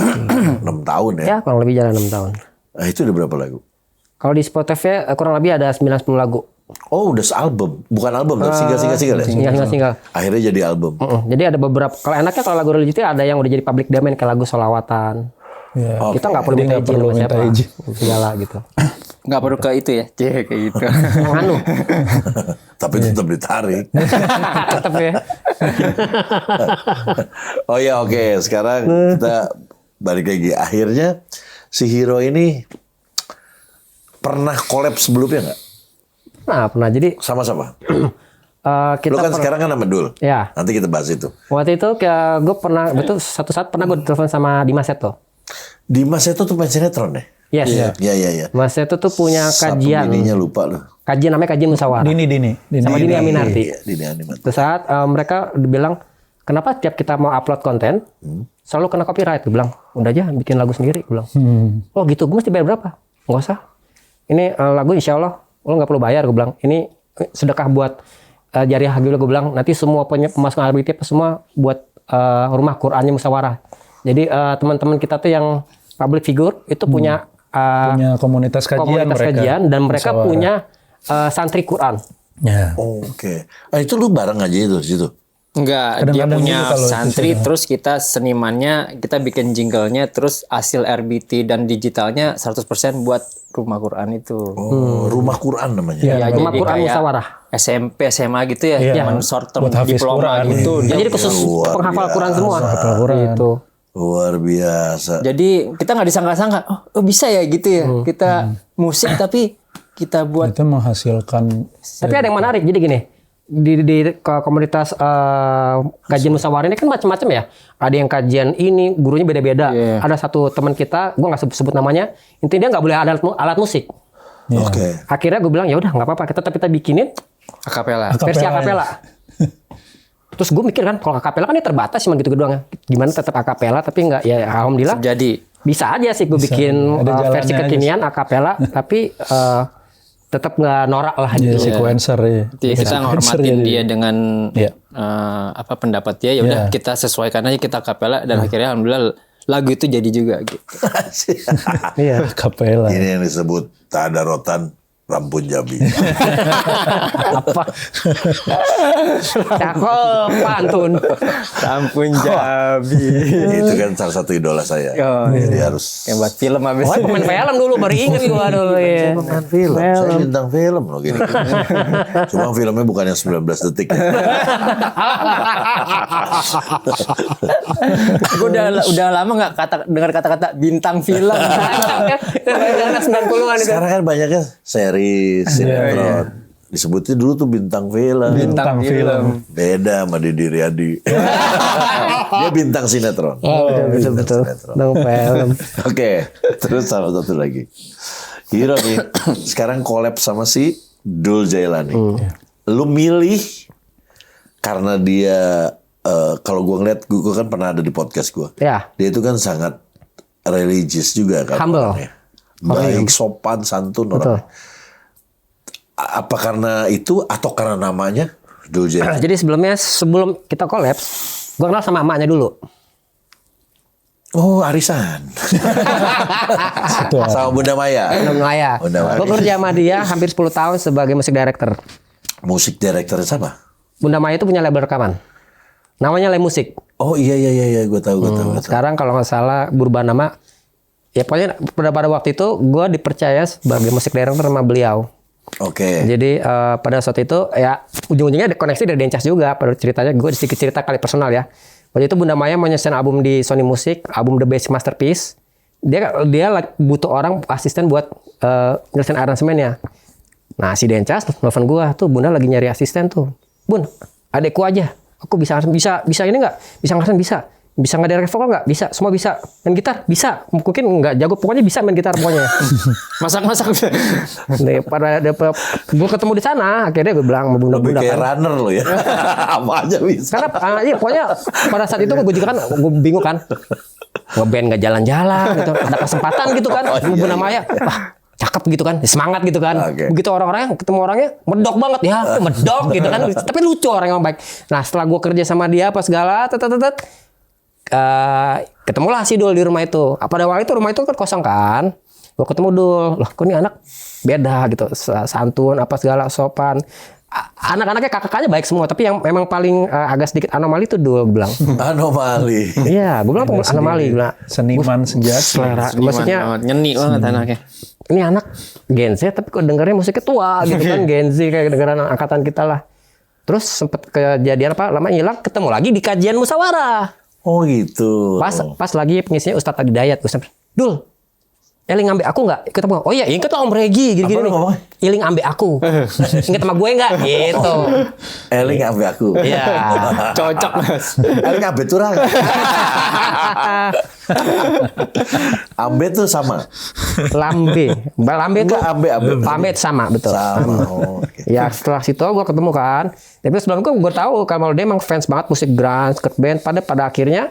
6 tahun ya. Ya kurang lebih jalan 6 tahun. Nah, itu udah berapa lagu? Kalau di Spotify kurang lebih ada 9-10 lagu. Oh, udah sealbum. Bukan album, tapi single ya? Single. Akhirnya jadi album. Jadi ada beberapa. Kalau enaknya kalau lagu religi itu ada yang udah jadi public domain kayak lagu solawatan. Iya. Oke. Kita nggak perlu Jadi minta nggak izin perlu sama minta siapa. izin. Segala gitu. Nggak perlu ke itu ya, kayak gitu. Yang anu. Tapi tetap ditarik. Tetap ya. Oh ya, oke. Sekarang kita balik lagi. Akhirnya si Hero ini pernah collab sebelumnya nggak? Nah pernah jadi Sama-sama. kita Lu kan sekarang kan sama Dul. Ya. Nanti kita bahas itu. Waktu itu kayak gue pernah betul satu saat pernah gue ditelepon sama Dimas Seto. Dimas itu tuh main sinetron ya? Yes. Iya. Mas Seto tuh punya Satu kajian. bininya lupa loh. Kajian namanya kajian musyawarah. Dini. Sama Dini Aminarti. Iya, Dini Aminarti. Terus saat mereka bilang, kenapa tiap kita mau upload konten, selalu kena copyright? Gue bilang, udah aja bikin lagu sendiri. Gue bilang, oh gitu, gue mesti bayar berapa? Nggak usah. Ini lagu insya Allah, lo nggak perlu bayar. Gue bilang, ini sedekah buat jariah. Gue bilang, nanti semua pemasukan RBT semua buat rumah Qurannya musyawarah. Jadi teman-teman kita tuh yang public figure itu punya komunitas kajian mereka. Dan mereka punya santri Quran. Ya. Oke. Itu lu bareng aja itu di situ. Enggak, dia Kadang-kadang punya gitu kalau santri, terus kita senimannya, kita bikin jinglenya, terus hasil RBT dan digitalnya 100% buat Rumah Quran itu. Oh, Rumah Quran namanya. Ya, Rumah jadi Quran kayak musyawarah. SMP, SMA gitu ya, Iya. short term Buat hafiz diploma Quran, gitu. Ya, jadi khusus luar penghafal Quran semua. Penghafal Quran. Gitu. Luar biasa. Jadi kita nggak disangka-sangka, oh bisa ya gitu ya, kita musik tapi kita buat Itu menghasilkan. Tapi ada yang menarik. Jadi gini, di komunitas kajian musyawarah ini kan macam-macam ya. Ada yang kajian ini gurunya beda-beda. Yeah. Ada satu teman kita, gue nggak sebut namanya. Intinya dia nggak boleh alat musik. Oke. Akhirnya gue bilang ya udah nggak apa-apa, kita bikinin akapela. versi akapela. Terus gue mikir kan, kalau akapela kan ini terbatas cuma gitu doang. Gimana tetap akapela tapi nggak, ya alhamdulillah Jadi bisa aja sih gue bikin Ada jalannya versi aja kekinian akapela tapi tetap nggak norak lah Ya, gitu. sequencer ya. kita Sequencer nghormatin ya. dia dengan Iya. apa pendapat dia, ya udah Iya. kita sesuaikan aja, kita akapela dan akhirnya alhamdulillah lagu itu jadi juga gitu. Iya. Kapela. Ini yang disebut tadarotan Rampun Jabi. Apa? Cakep, pantun. Ampun Jabi. Itu kan salah satu idola saya. Oh, Jadi harus Yang buat film habis. Oh, pemain film dulu, baru inget gua dulu ya. pemain film. Saya bintang film loh gini. Cuma filmnya bukan yang 19 detik. Gue udah lama nggak dengar kata-kata bintang film. Anak 90-an itu. Sekarang kan banyaknya series, sinetron. Disebutnya dulu tuh bintang film. Bintang film. Beda sama Didi Riyadi. Dia bintang sinetron. Oh, betul. Sinetron. Dong film. Oke, terus sama satu lagi. Hiro nih, sekarang collab sama si Dul Jailani. Lu milih karena dia, kalau gue ngeliat, gue kan pernah ada di podcast gue. Ya. Dia itu kan sangat religius juga kan. Humble. Orangnya. Baik, sopan, santun orangnya. Apa karena itu atau karena namanya Dul Jailani? Jadi sebelum kita collab, gue kenal sama emaknya dulu. Oh, arisan. Sama Bunda Maya. Maya. Bunda Maya. Gue kerja sama dia hampir 10 tahun sebagai musik director. Musik direkturnya siapa? Bunda Maya itu punya label rekaman. Namanya Le Musik. Oh iya, gue tahu. Sekarang kalau nggak salah berubah nama. Ya pokoknya pada waktu itu gue dipercaya sebagai musik director sama beliau. Oke. Jadi pada saat itu ya ujung-ujungnya ada koneksi dari Dencas juga. Pada ceritanya gue sedikit cerita kali personal ya. Waktu itu Bunda Maya mau nyesain album di Sony Music, album The Basic Masterpiece. Dia butuh orang asisten buat nyelesain aransemennya. Nah si Dencas nelfon gue tuh, Bunda lagi nyari asisten tuh. Bun, adekku aja. Aku bisa ini nggak? Bisa ngarasin bisa nggak vokal nggak? Bisa, semua bisa. Main gitar bisa, mungkin nggak jago, pokoknya bisa main gitar pokoknya. Masak-masak. Nih, gue ketemu di sana, akhirnya gue bilang sama Lebih Bunda kayak kan. runner lo ya. Apa aja bisa. Karena iya, pokoknya pada saat itu gue juga kan gue bingung kan, ngeband nggak jalan-jalan gitu, ada kesempatan gitu kan, Bunda Maya, wah cakep gitu kan, semangat gitu kan. Oke. Begitu orang-orangnya ketemu orangnya medok banget ya, medok gitu kan, tapi lucu orang yang baik. Nah setelah gue kerja sama dia apa segala, ketemulah si Dul di rumah itu. Pada waktu itu rumah itu kan kosong kan. Gue ketemu Dul, loh kok ini anak beda gitu, santun apa segala, sopan. Anak-anaknya kakaknya baik semua, tapi yang memang paling agak sedikit anomali itu Dul, gue bilang. Anomali. Iya, gue bilang tuh anomali. Gua, Seniman sejati. selera, maksudnya nyeni banget anaknya. ini anak Gen Z tapi kok dengernya musiknya tua gitu kan, Gen Z kayak dengeran angkatan kita lah. Terus sempet kejadian apa, lama hilang, ketemu lagi di kajian musyawarah. Oh gitu. Pas lagi pengisinya Ustadz Adi Dayat, Dul, Eling ambek aku nggak? Ikut sama. Oh iya, inget lah Om Regi gini-gini. Apa lu ngomong? Iling ambek aku. Ingat sama gue nggak? Gitu. Eling ambe aku. Iya. Cocok Mas. Eling ambe turang. Ambe tuh sama. Lambe itu. Enggak, ambe. Lambe itu sama, betul. Sama. Oh, oke. Ya setelah situ gue ketemu kan. Tapi sebelum itu gue tahu kalau dia emang fans banget musik grunge, skirt band. Pada akhirnya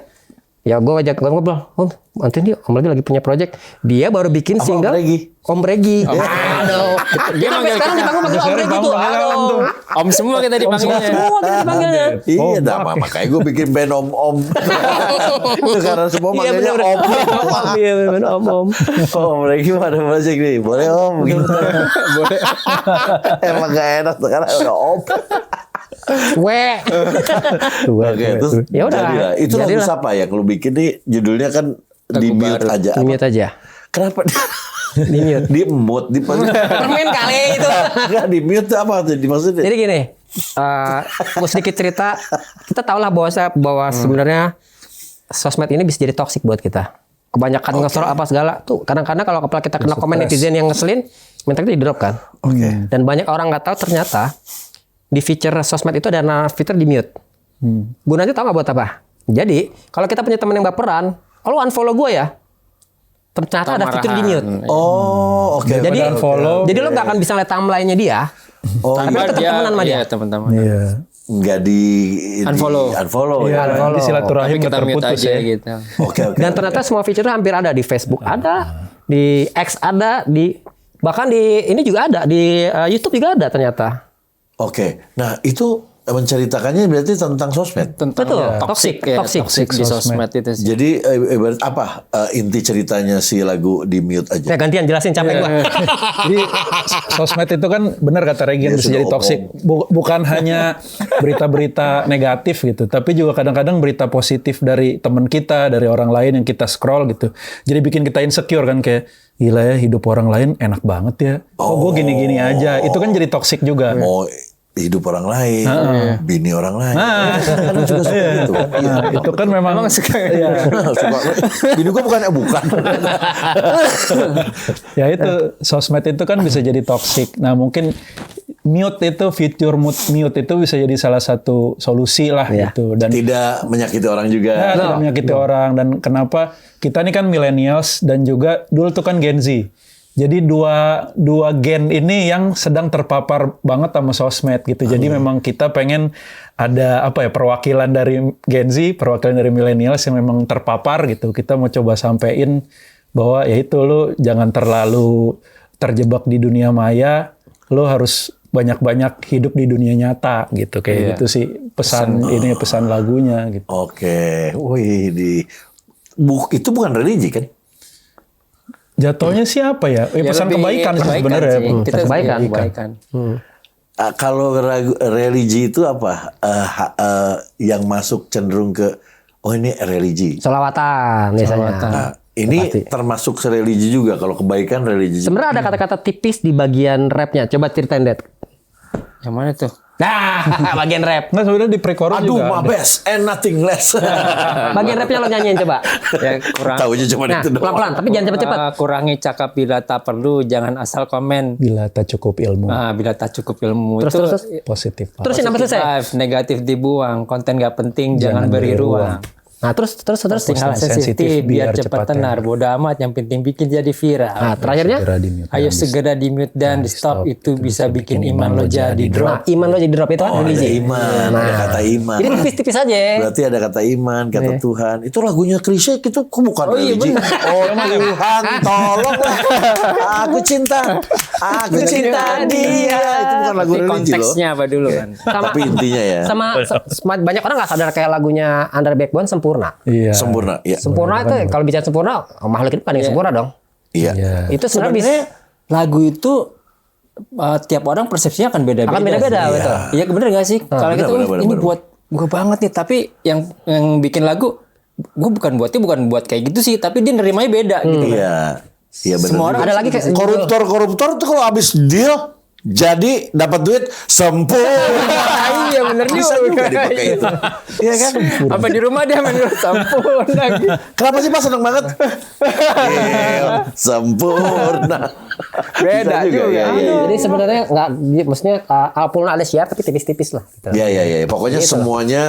ya gue ajak ngobrol. Om, nanti nih Om lagi punya project. Dia baru bikin Apa single. Om Regi? Aduh. Dia manggil Sekarang kita. dipanggil Om Sekarang Regi tuh. dipanggil Om Aduh. tuh. Om semua kita dipanggilnya. Semua kita dipanggilnya. Iya, makanya gue bikin band om. Itu karena semua Iya manggilnya benar. om. Iya benar Om. Om Regi ada project nih, boleh om? Gitu. Boleh. Emang gak enak sekarang udah om. Oke, terus Ya udah. jadilah. Itu lagu Jadilah. siapa ya? Kalau bikin nih judulnya kan di mute baru. aja. Di-mute aja. Kenapa? Di mute. Di mute, di Permen kali itu. Enggak di mute apa tuh dimaksudnya? Jadi gini, mau sedikit cerita, kita tahu lah bahwa sebenarnya sosmed ini bisa jadi toksik buat kita. Kebanyakan nge-scroll apa segala tuh kadang-kadang kalau kepala kita kena komen netizen yang ngeselin, mental kita di-drop kan. Oke. Dan banyak orang nggak tahu ternyata di feature sosmed itu ada fitur di mute. Gunanya tahu nggak buat apa? Jadi kalau kita punya teman yang baperan, lo unfollow gue ya. Ternyata ada fitur di mute. Oh, oke. Jadi unfollow. jadi lo nggak akan bisa lihat timeline-nya dia. Oh, Tapi lo tetap temenan sama dia. Iya, teman-teman. Iya. enggak di Unfollow. unfollow Iya, ya. di silaturahim Tapi kita mute terputus aja ya. gitu. Oke. Dan ternyata semua fitur hampir ada di Facebook ada, di X ada, bahkan di ini juga ada, di YouTube juga ada ternyata. Oke. Nah, itu menceritakannya berarti tentang sosmed. Tentang Betul, toxic toxic. di sosmed itu sih. Jadi ibarat apa inti ceritanya si lagu di mute aja? Ya gantian jelasin capek gua. Jadi sosmed itu kan benar kata Regen Iya, bisa sudah jadi toksik. Bukan hanya berita-berita negatif gitu, tapi juga kadang-kadang berita positif dari teman kita, dari orang lain yang kita scroll gitu. Jadi bikin kita insecure kan kayak gila ya hidup orang lain enak banget ya. Oh, gue gini-gini aja. Itu kan jadi toksik juga. Mau hidup orang lain, bini orang lain. Kan lu juga suka gitu kan? Iya. Nah, itu kan memang suka. ya, Suka. Bini gua bukan. ya itu sosmed itu kan bisa jadi toksik. Nah mungkin mute itu fitur mute itu bisa jadi salah satu solusi lah gitu. Dan Tidak menyakiti orang juga. ya, tidak menyakiti orang. Dan kenapa kita ini kan millennials dan juga dulu tuh kan Gen Z. Jadi dua gen ini yang sedang terpapar banget sama sosmed gitu. Jadi memang kita pengen ada apa ya perwakilan dari Gen Z, perwakilan dari millennials yang memang terpapar gitu. Kita mau coba sampein bahwa ya itu lo jangan terlalu terjebak di dunia maya, lo harus banyak-banyak hidup di dunia nyata gitu. Kayak gitu sih pesan ini pesan lagunya gitu. Oke. Wih, itu bukan religi kan? Jatuhnya sih apa ya? Ya, Pesan lebih kebaikan sih sebenarnya. sih. Kita kebaikan. Kalau religi itu apa? Yang masuk cenderung ke ini religi. Sholawatan biasanya. Nah, ini termasuk religi juga. Kalau kebaikan religi juga. Sebenarnya ada kata-kata tipis di bagian rapnya. Coba ceritain Det. Yang mana tuh? Nah, bagian rap. Nah sebenarnya di pre-chorus Aduh, juga my ada. best and nothing less. Bagian rapnya lo nyanyiin coba. Ya kurang. Tahunya cuma Nah, itu doang. pelan-pelan tapi jangan cepet-cepet. Kurangi cakap bila tak perlu, jangan asal komen. Bila tak cukup ilmu. Bila tak cukup ilmu Terus itu terus. Positif. Terusin sampai selesai. live, negatif dibuang, konten gak penting jangan beri ruang. Nah, terus Tinggal sensitif biar cepat tenar, bodo amat yang penting bikin jadi viral. Nah, terakhirnya Segera di-mute. Ayo segera di mute dan di stop, itu bisa bikin iman lo jadi nah, drop. iman lo jadi drop itu kan Ada religi. iman, ada kata iman. Jadi tipis-tipis aja. Berarti ada kata iman, kata Tuhan. Itu lagunya Krisye itu kok bukan religi. Oh Tuhan, tolonglah. Aku cinta dia. Itu bukan lagu Tapi religi loh. konteksnya apa dulu kan? Tapi intinya ya. Sama banyak orang nggak sadar kayak lagunya Under Backbone Sempurna. Iya. Sempurna. Ya. Sempurna itu kalau bicara sempurna, makhluk itu paling sempurna dong. Iya. Itu sebenarnya bisa Sebenarnya lagu itu tiap orang persepsinya akan beda-beda. akan beda-beda sih. betul. Iya bener gak sih? Kalau gitu bener, ini bener. buat gue banget nih, tapi yang bikin lagu gue bukan buat kayak gitu sih, tapi dia nerimanya beda gitu. Iya. Iya benar. Semua orang Ada lagi kayak koruptor tuh kalau habis deal Jadi dapat duit sempurna. Iya bener Bisa juga dipakai itu. Iya kan? Apa di rumah dia main sempurna gitu. Kenapa sih Pak seneng banget? Sempurna. Beda Bisa juga. ya, ya. Jadi sebenarnya nggak, maksudnya walaupun ada syiar tapi tipis-tipis lah. Gitu. Ya. Pokoknya Gitu lah. semuanya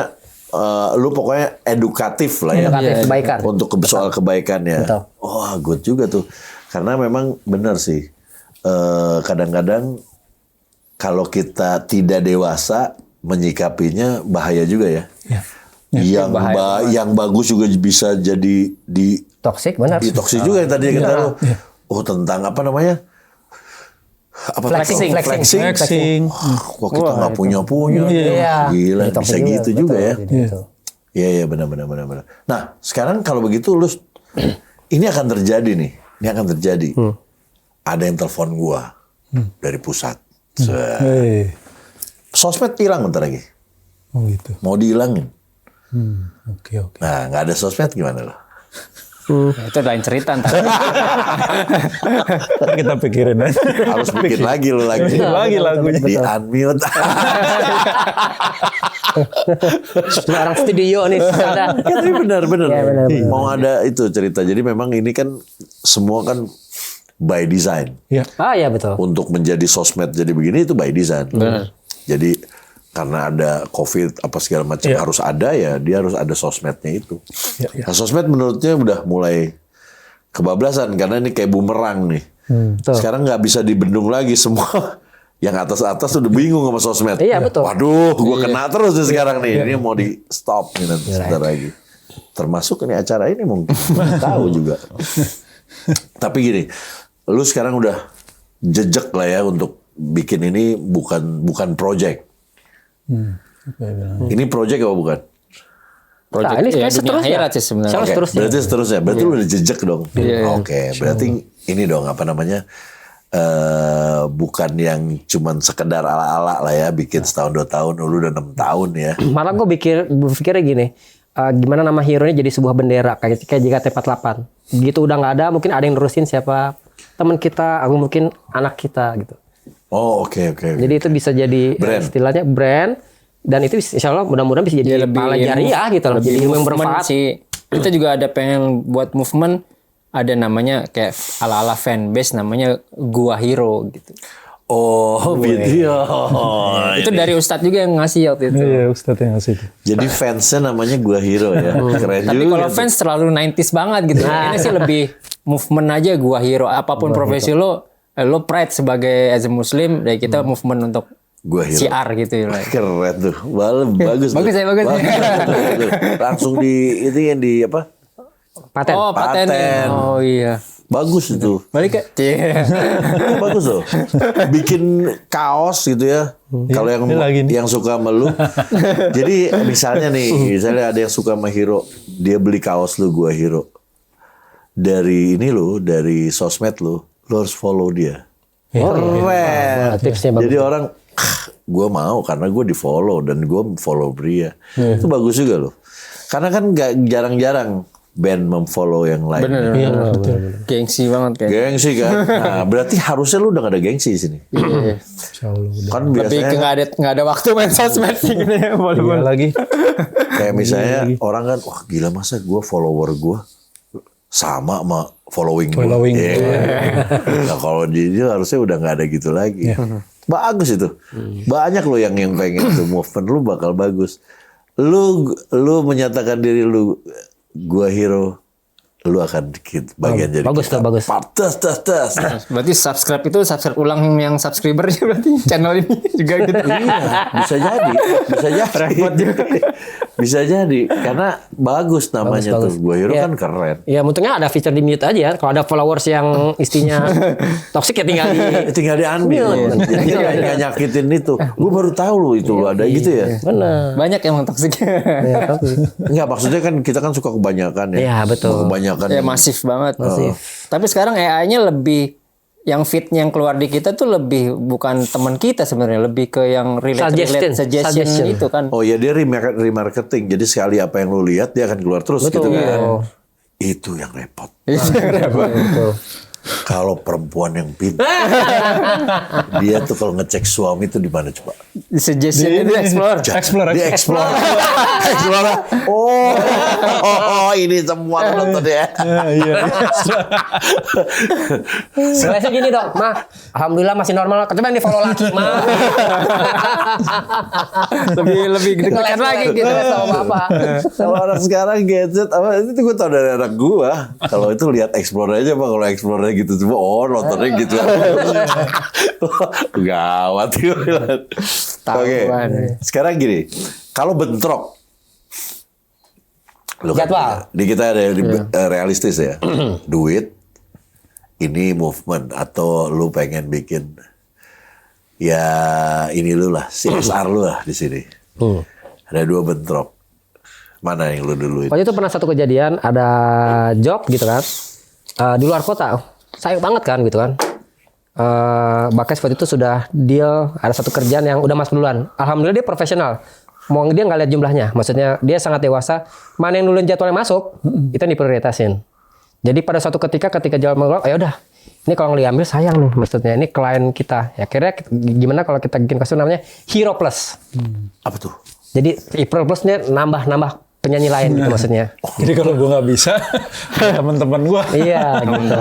lu pokoknya edukatif lah ya. Edukatif, kebaikan. Untuk soal kebaikan ya. Betul. Oh, good juga tuh. Karena memang benar sih. Kadang-kadang kalau kita tidak dewasa menyikapinya bahaya juga ya. Yang bagus juga bisa jadi Toxic, benar. toksik juga yang tadi kita tahu. Oh, tentang apa namanya? Flexing. Kok kita nggak punya. Iya. Gila, Jadi bisa toxic gitu juga betul, ya. gitu. Iya, benar. Nah, sekarang kalau begitu lu ini akan terjadi nih. Ini akan terjadi. Ada yang telepon gua dari pusat. Hei. Sosmed hilang bentar lagi. Oh gitu. Mau dihilangin. Oke. Nah, nggak ada sosmed gimana lo? Itu lain cerita ntar. Kita pikirin aja. Harus bikin lagi lo lagi. Bikin lagi lagunya. Di unmute. Sekarang studio nih ada. Ya, tapi benar. Ya, benar. Mau ada itu cerita. Jadi memang ini kan semua kan by design. Ya. Ah ya betul. Untuk menjadi sosmed jadi begini itu by design. Benar. Jadi karena ada COVID apa segala macam harus ada ya, dia harus ada sosmednya itu. Nah, sosmed menurutnya udah mulai kebablasan karena ini kayak bumerang nih. Betul. Sekarang nggak bisa dibendung lagi semua. Yang atas-atas udah bingung sama sosmed. Iya, betul. Waduh, gue kena terus nih sekarang nih. Ini mau di stop nih nanti sebentar lagi. Termasuk ini acara ini mungkin tahu juga. Tapi gini, lu sekarang udah jejak lah ya untuk bikin ini bukan project. Ini project apa bukan? Project Nah, ini ya, dunia seterusnya. akhirat sih sebenarnya. Kalau Oke, seterusnya. berarti seterusnya. Berarti lu udah jejak dong. Oke, berarti ini dong apa namanya? Bukan yang cuman sekedar ala-ala lah ya, bikin setahun 2 tahun, lu udah 6 tahun ya. Malah gue berpikirnya gini, gimana nama hero-nya jadi sebuah bendera kayak JKT48. Begitu udah nggak ada, mungkin ada yang nerusin siapa teman kita, atau mungkin anak kita gitu. Oh, oke. Jadi itu bisa jadi Brand. istilahnya brand, dan itu insya Allah mudah-mudahan bisa jadi pahala jariah gitu loh, jadi ilmu yang bermanfaat. sih. Kita juga ada pengen buat movement, ada namanya kayak ala-ala fanbase namanya Gua Hero gitu. Oh, video. Itu dari Ustadz juga yang ngasih waktu itu. Iya, Ustadz yang ngasih itu. Jadi fansnya namanya Gua Hero ya. Keren Tapi juga. kalau fans terlalu 90s banget gitu. Ini sih lebih movement aja Gua Hero. Apapun profesi lo pride sebagai as a muslim, dari kita movement untuk Gua Hero. siar gitu ya. Keren tuh. Bagus. Bagus ya, bagus. Langsung di itu yang di apa? Paten. Oh, paten. Paten. Oh iya. Bagus itu. Balik ke Bagus loh. Bikin kaos gitu ya. Kalau yang ini lagi nih. yang suka sama lu. Jadi misalnya ada yang suka sama Hero, dia beli kaos lu Gua Hero. Dari ini lu, dari sosmed lu harus follow dia. Keren. Tipsnya bagus. Jadi orang gue mau karena gue di follow dan gue follow dia. Itu bagus juga loh. Karena kan nggak jarang-jarang band memfollow yang lain. bener. Iya, betul. Gengsi banget kayak. Gengsi kan. Nah, berarti harusnya lu udah gak ada gengsi di sini. Insya Allah udah. Kan Tapi biasanya nggak ada waktu main sosmed sih gitu ya. Iya lagi. kayak misalnya orang kan, wah gila masa gue follower gue sama following gue. Nah kalau dia harusnya udah nggak ada gitu lagi. Bagus itu. Banyak lo yang pengen itu movement lu bakal bagus. Lu menyatakan diri lu Gua Hero, lu akan dikit bagian jadi Bagus kita. tuh, bagus. Tes. Berarti subscribe itu subscribe ulang yang subscribernya berarti channel ini juga gitu. Bisa jadi. Repot juga. Bisa jadi karena bagus namanya Bagus. tuh Gua Hero Iya. kan keren. Ya untungnya ada feature di mute aja ya. Kalau ada followers yang istrinya toxic ya tinggal di Tinggal diambil. Jadi nggak nyakitin itu. Gue baru tahu lo itu lo ada gitu ya. benar. Banyak emang toksik. Enggak maksudnya kan kita kan suka kebanyakan ya. Iya, betul. Kebanyakan. Ya masif banget. Tapi sekarang AI-nya lebih yang feed-nya yang keluar di kita tuh lebih bukan teman kita sebenarnya, lebih ke yang relate suggestion itu kan. Oh ya dia remarketing. Jadi sekali apa yang lo lihat dia akan keluar terus gitu kan. Itu yang repot. Betul. Kalau perempuan yang pintar, dia tuh kalau ngecek suami itu di mana coba? Suggestion itu explore. Dia explore. Explore. Oh, ini semua nonton ya. Iya. Biasanya gini dong, mah, alhamdulillah masih normal. Coba yang di follow lagi, mah. lebih dekat lagi gitu. Sama apa? Kalau anak sekarang gadget apa itu gue tau dari anak gue. Kalau itu lihat explore aja Pak. Kalau explore gitu semua, nontonnya gitu. Gawat gue bilang. Oke. Sekarang gini, kalau bentrok, lu kan Jadwal. di kita ada realistis ya, duit, ini movement atau lu pengen bikin ya ini lu lah, CSR lu lah di sini. Ada dua bentrok. Mana yang lu duluin? Waktu itu pernah satu kejadian, ada job gitu kan, di luar kota, sayang banget kan gitu kan. Bahkan seperti itu sudah deal, ada satu kerjaan yang udah masuk duluan. Alhamdulillah dia profesional. Mau dia nggak lihat jumlahnya, maksudnya dia sangat dewasa. Mana yang duluan jadwalnya masuk, itu yang diprioritasin. Jadi pada suatu ketika jadwal mengeluar, ya udah, ini kalau diambil sayang nih, maksudnya ini klien kita. Ya kira gimana kalau kita bikin kasus namanya Hero Plus. Apa tuh? Jadi Hero Plusnya nambah penyanyi lain gitu maksudnya. Jadi kalau gue nggak bisa, teman-teman gue. Iya gitu.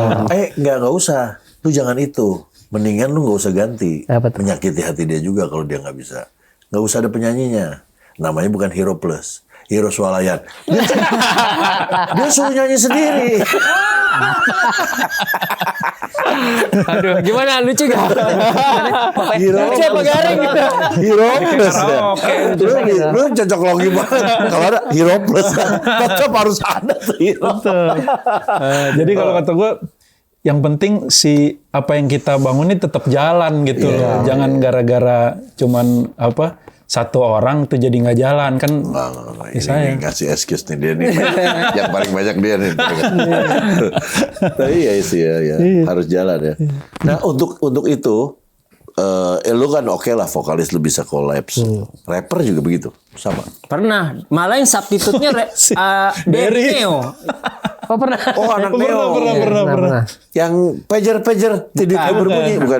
Nggak usah. Lu jangan itu. Mendingan lu nggak usah ganti. Apa tuh? Menyakiti hati dia juga kalau dia nggak bisa. Nggak usah ada penyanyinya. Namanya bukan Hero Plus. Hero Swalayan. Dia suruh nyanyi sendiri. Aduh, gimana lucu gak? Hero Lucu apa garing gitu? Hero Plus. Lu cocok logi banget. Kalau ada Hero Plus. Tetap harus ada tuh Hero. Jadi kalau kata gue, yang penting si apa yang kita bangun ini tetap jalan gitu loh. Jangan gara-gara cuman satu orang tuh jadi nggak jalan kan. Ini ngasih excuse nih dia nih. Yang paling banyak dia nih. Tapi ya sih ya. Harus jalan ya. Nah untuk itu lu kan oke lah vokalis lu bisa collapse. Rapper juga begitu sama. Pernah. Malah yang substitute-nya Derry Neo. Oh pernah. Oh anak Neo. Pernah. Yang pager tidak berbunyi bukan?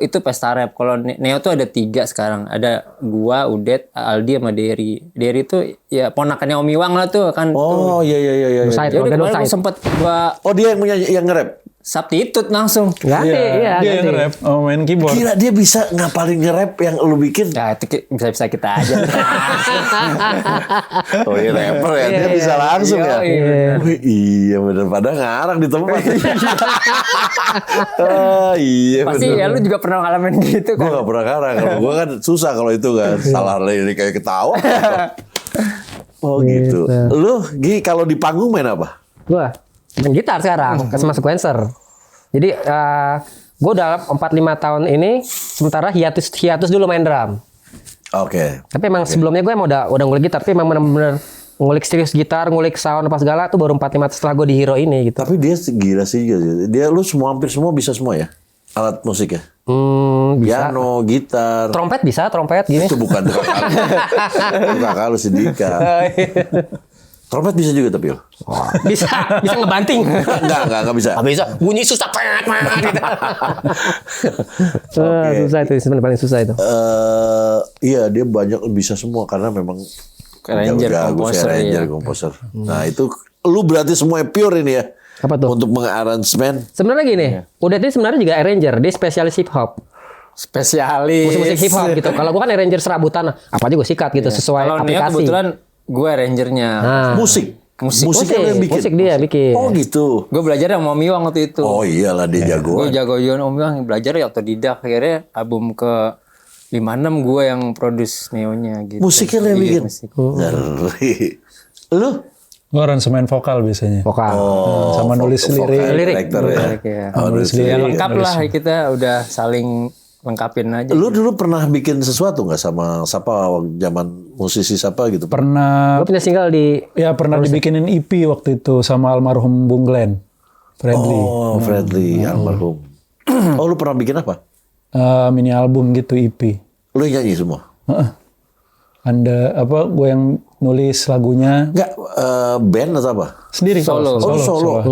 Itu pesta rap. Kalau Neo tuh ada 3 sekarang. Ada gua, Udet, Aldi sama Derry. Derry tuh ya ponakannya Om Iwang lah tuh kan. Oh iya. Nusaid, Ya udah Nusaid. kemarin gua sempet gua Oh dia yang nge-rap. substitute langsung. Ganti, iya Dia yang ganti. nge-rap, main keyboard. Kira dia bisa ngapalin nge-rap yang lu bikin. Ya itu bisa kita aja. Oh iya rapper ya, dia bisa langsung ya. Wih, iya bener, padahal ngarang di tempat. Iya Pasti bener. ya lu juga pernah ngalamin gitu Gue kan. gak pernah ngarang, kalau gue kan susah kalau itu kan. Salah lagi kayak ketawa. Oh gitu. Lu Gi kalau di panggung main apa? Gua main gitar sekarang, sama sequencer. Jadi gue udah 4-5 tahun ini sementara hiatus dulu main drum. Oke. Tapi emang sebelumnya gue emang udah ngulik gitar, tapi emang bener-bener ngulik serius gitar, ngulik sound apa segala tuh baru 4-5 setelah gue di Hero ini gitu. Tapi dia gila sih. Dia lu hampir semua bisa semua ya? Alat musiknya? Bisa. Piano, gitar. Trompet bisa, trompet gini. Itu bukan kakak lu si Dika. Trompet bisa juga tapi lo? bisa ngebanting. Enggak bisa. Nggak bisa, bunyi susah gitu. Oke. Susah itu, sebenarnya paling susah itu. Iya dia banyak bisa semua karena memang Arranger, komposer, iya. komposer. Nah itu lu berarti semuanya pure ini ya? Apa tuh? Untuk mengaransemen. Sebenarnya gini, Udet ini sebenarnya juga arranger, dia spesialis hip hop. Spesialis. Musik hip hop gitu. Kalau gue kan arranger serabutan, apa aja gue sikat gitu sesuai Kalau Neo aplikasi. kebetulan gue arrangernya. Nah, Musiknya lu yang bikin? musik dia bikin. Oh gitu. Gue belajar sama Om Iwang waktu itu. Oh iyalah dia jago. Gue jago-jagoan Om Iwang belajar ya otodidak. Akhirnya album ke 56 gue yang produce Neonya gitu. Musiknya lu yang Iya, bikin? musik. Ngeri. Lu? Gue aransemen vokal biasanya. Vokal. Sama nulis lirik. Director ya. Ya. Nulis Ya, lirik. lengkap lah kita udah saling lengkapin aja. Lu dulu pernah bikin sesuatu nggak sama siapa zaman musisi siapa gitu? Pernah Gue punya single di pernah dibikinin EP waktu itu sama almarhum Bung Glenn Fredly. Oh, Fredly almarhum. Oh, lu pernah bikin apa? Mini album gitu EP. Lu yang nyanyi semua? Anda gue yang nulis lagunya Enggak, band atau apa? sendiri. Solo. Oh, solo.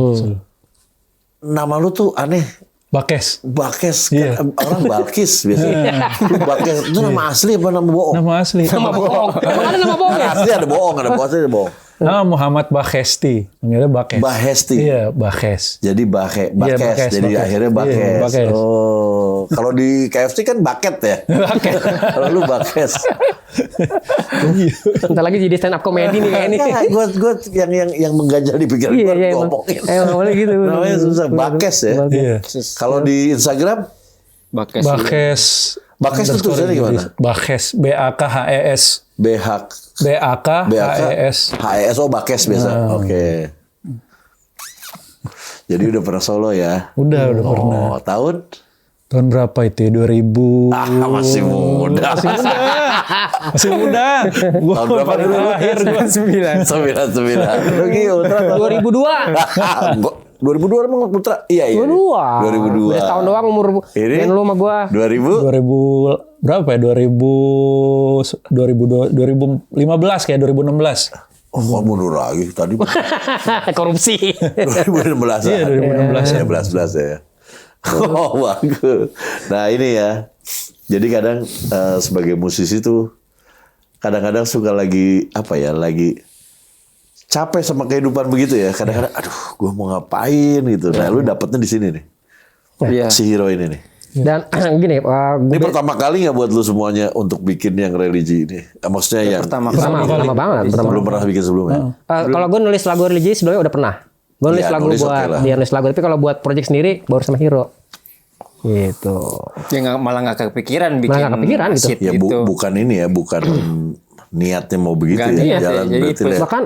nama lu tuh aneh. Bakes. Bakes, Iya. kan orang Balkis biasanya. Lu Bakes itu nama asli apa nama bohong? Nama asli. Nama bohong. Emang ada nama bohong ya? Asli ada bohong, asli ada bohong. Nama Muhammad Bakesti. Panggilnya Bakes. Bahesti. Iya, Bakes. Jadi Bakes. Bakes, Jadi Bakes. akhirnya Bakes. Iya, Bakes. Oh, kalau di KFC kan bucket ya. Kalau lu Bakes. Bentar lagi jadi stand up comedy nih kayak ini. Gue yang mengganjal di pikiran Iya, gue iya, emang. ngomongin. Awalnya gitu. Namanya susah, Bakes ya. Iya. Kalau di Instagram, Bakes. Bakes. Bakes itu tulisannya gimana? Bakes. B-A-K-H-E-S. BH, B-A-K-H-E-S. HES, oh Bakes biasa. Oke. Jadi udah pernah solo ya? Udah pernah. Oh, tahun? Tahun berapa itu ya? 2000. Masih muda. Masih muda. Gua Tahun berapa dulu? lahir gua. 99. Lu Gi, Ultra tahun 2002. 2002 emang Ultra? Iya. 2002. 2002. Beda setahun doang umur Ini? dan lu sama gua. 2000? 2000 berapa ya? 2015 kayak 2016. Oh, kok mundur lagi tadi? Korupsi. 2016. Iya, 2016. Ya, 11 ya. Oh, bagus. Nah, ini ya. Jadi kadang sebagai musisi tuh kadang-kadang suka lagi lagi capek sama kehidupan begitu ya. Kadang-kadang aduh, gua mau ngapain gitu. Nah, lu dapetnya di sini nih. Iya. Si hero ini nih. Dan gini, Ini pertama kali nggak buat lu semuanya untuk bikin yang religi ini? Maksudnya yang pertama pertama banget. belum pernah bikin sebelumnya? Kalau gue nulis lagu religi sebelumnya udah pernah. Gue nulis Iya, lagu nulis buat oke lah. dia nulis lagu, tapi kalau buat project sendiri baru sama Hero. Gitu. Dia malah nggak kepikiran bikin. Malah nggak kepikiran gitu. shit Ya gitu. bukan ini ya, bukan niatnya mau begitu Nggak ya. niat ya, Jalan jadi berarti ya. Bahkan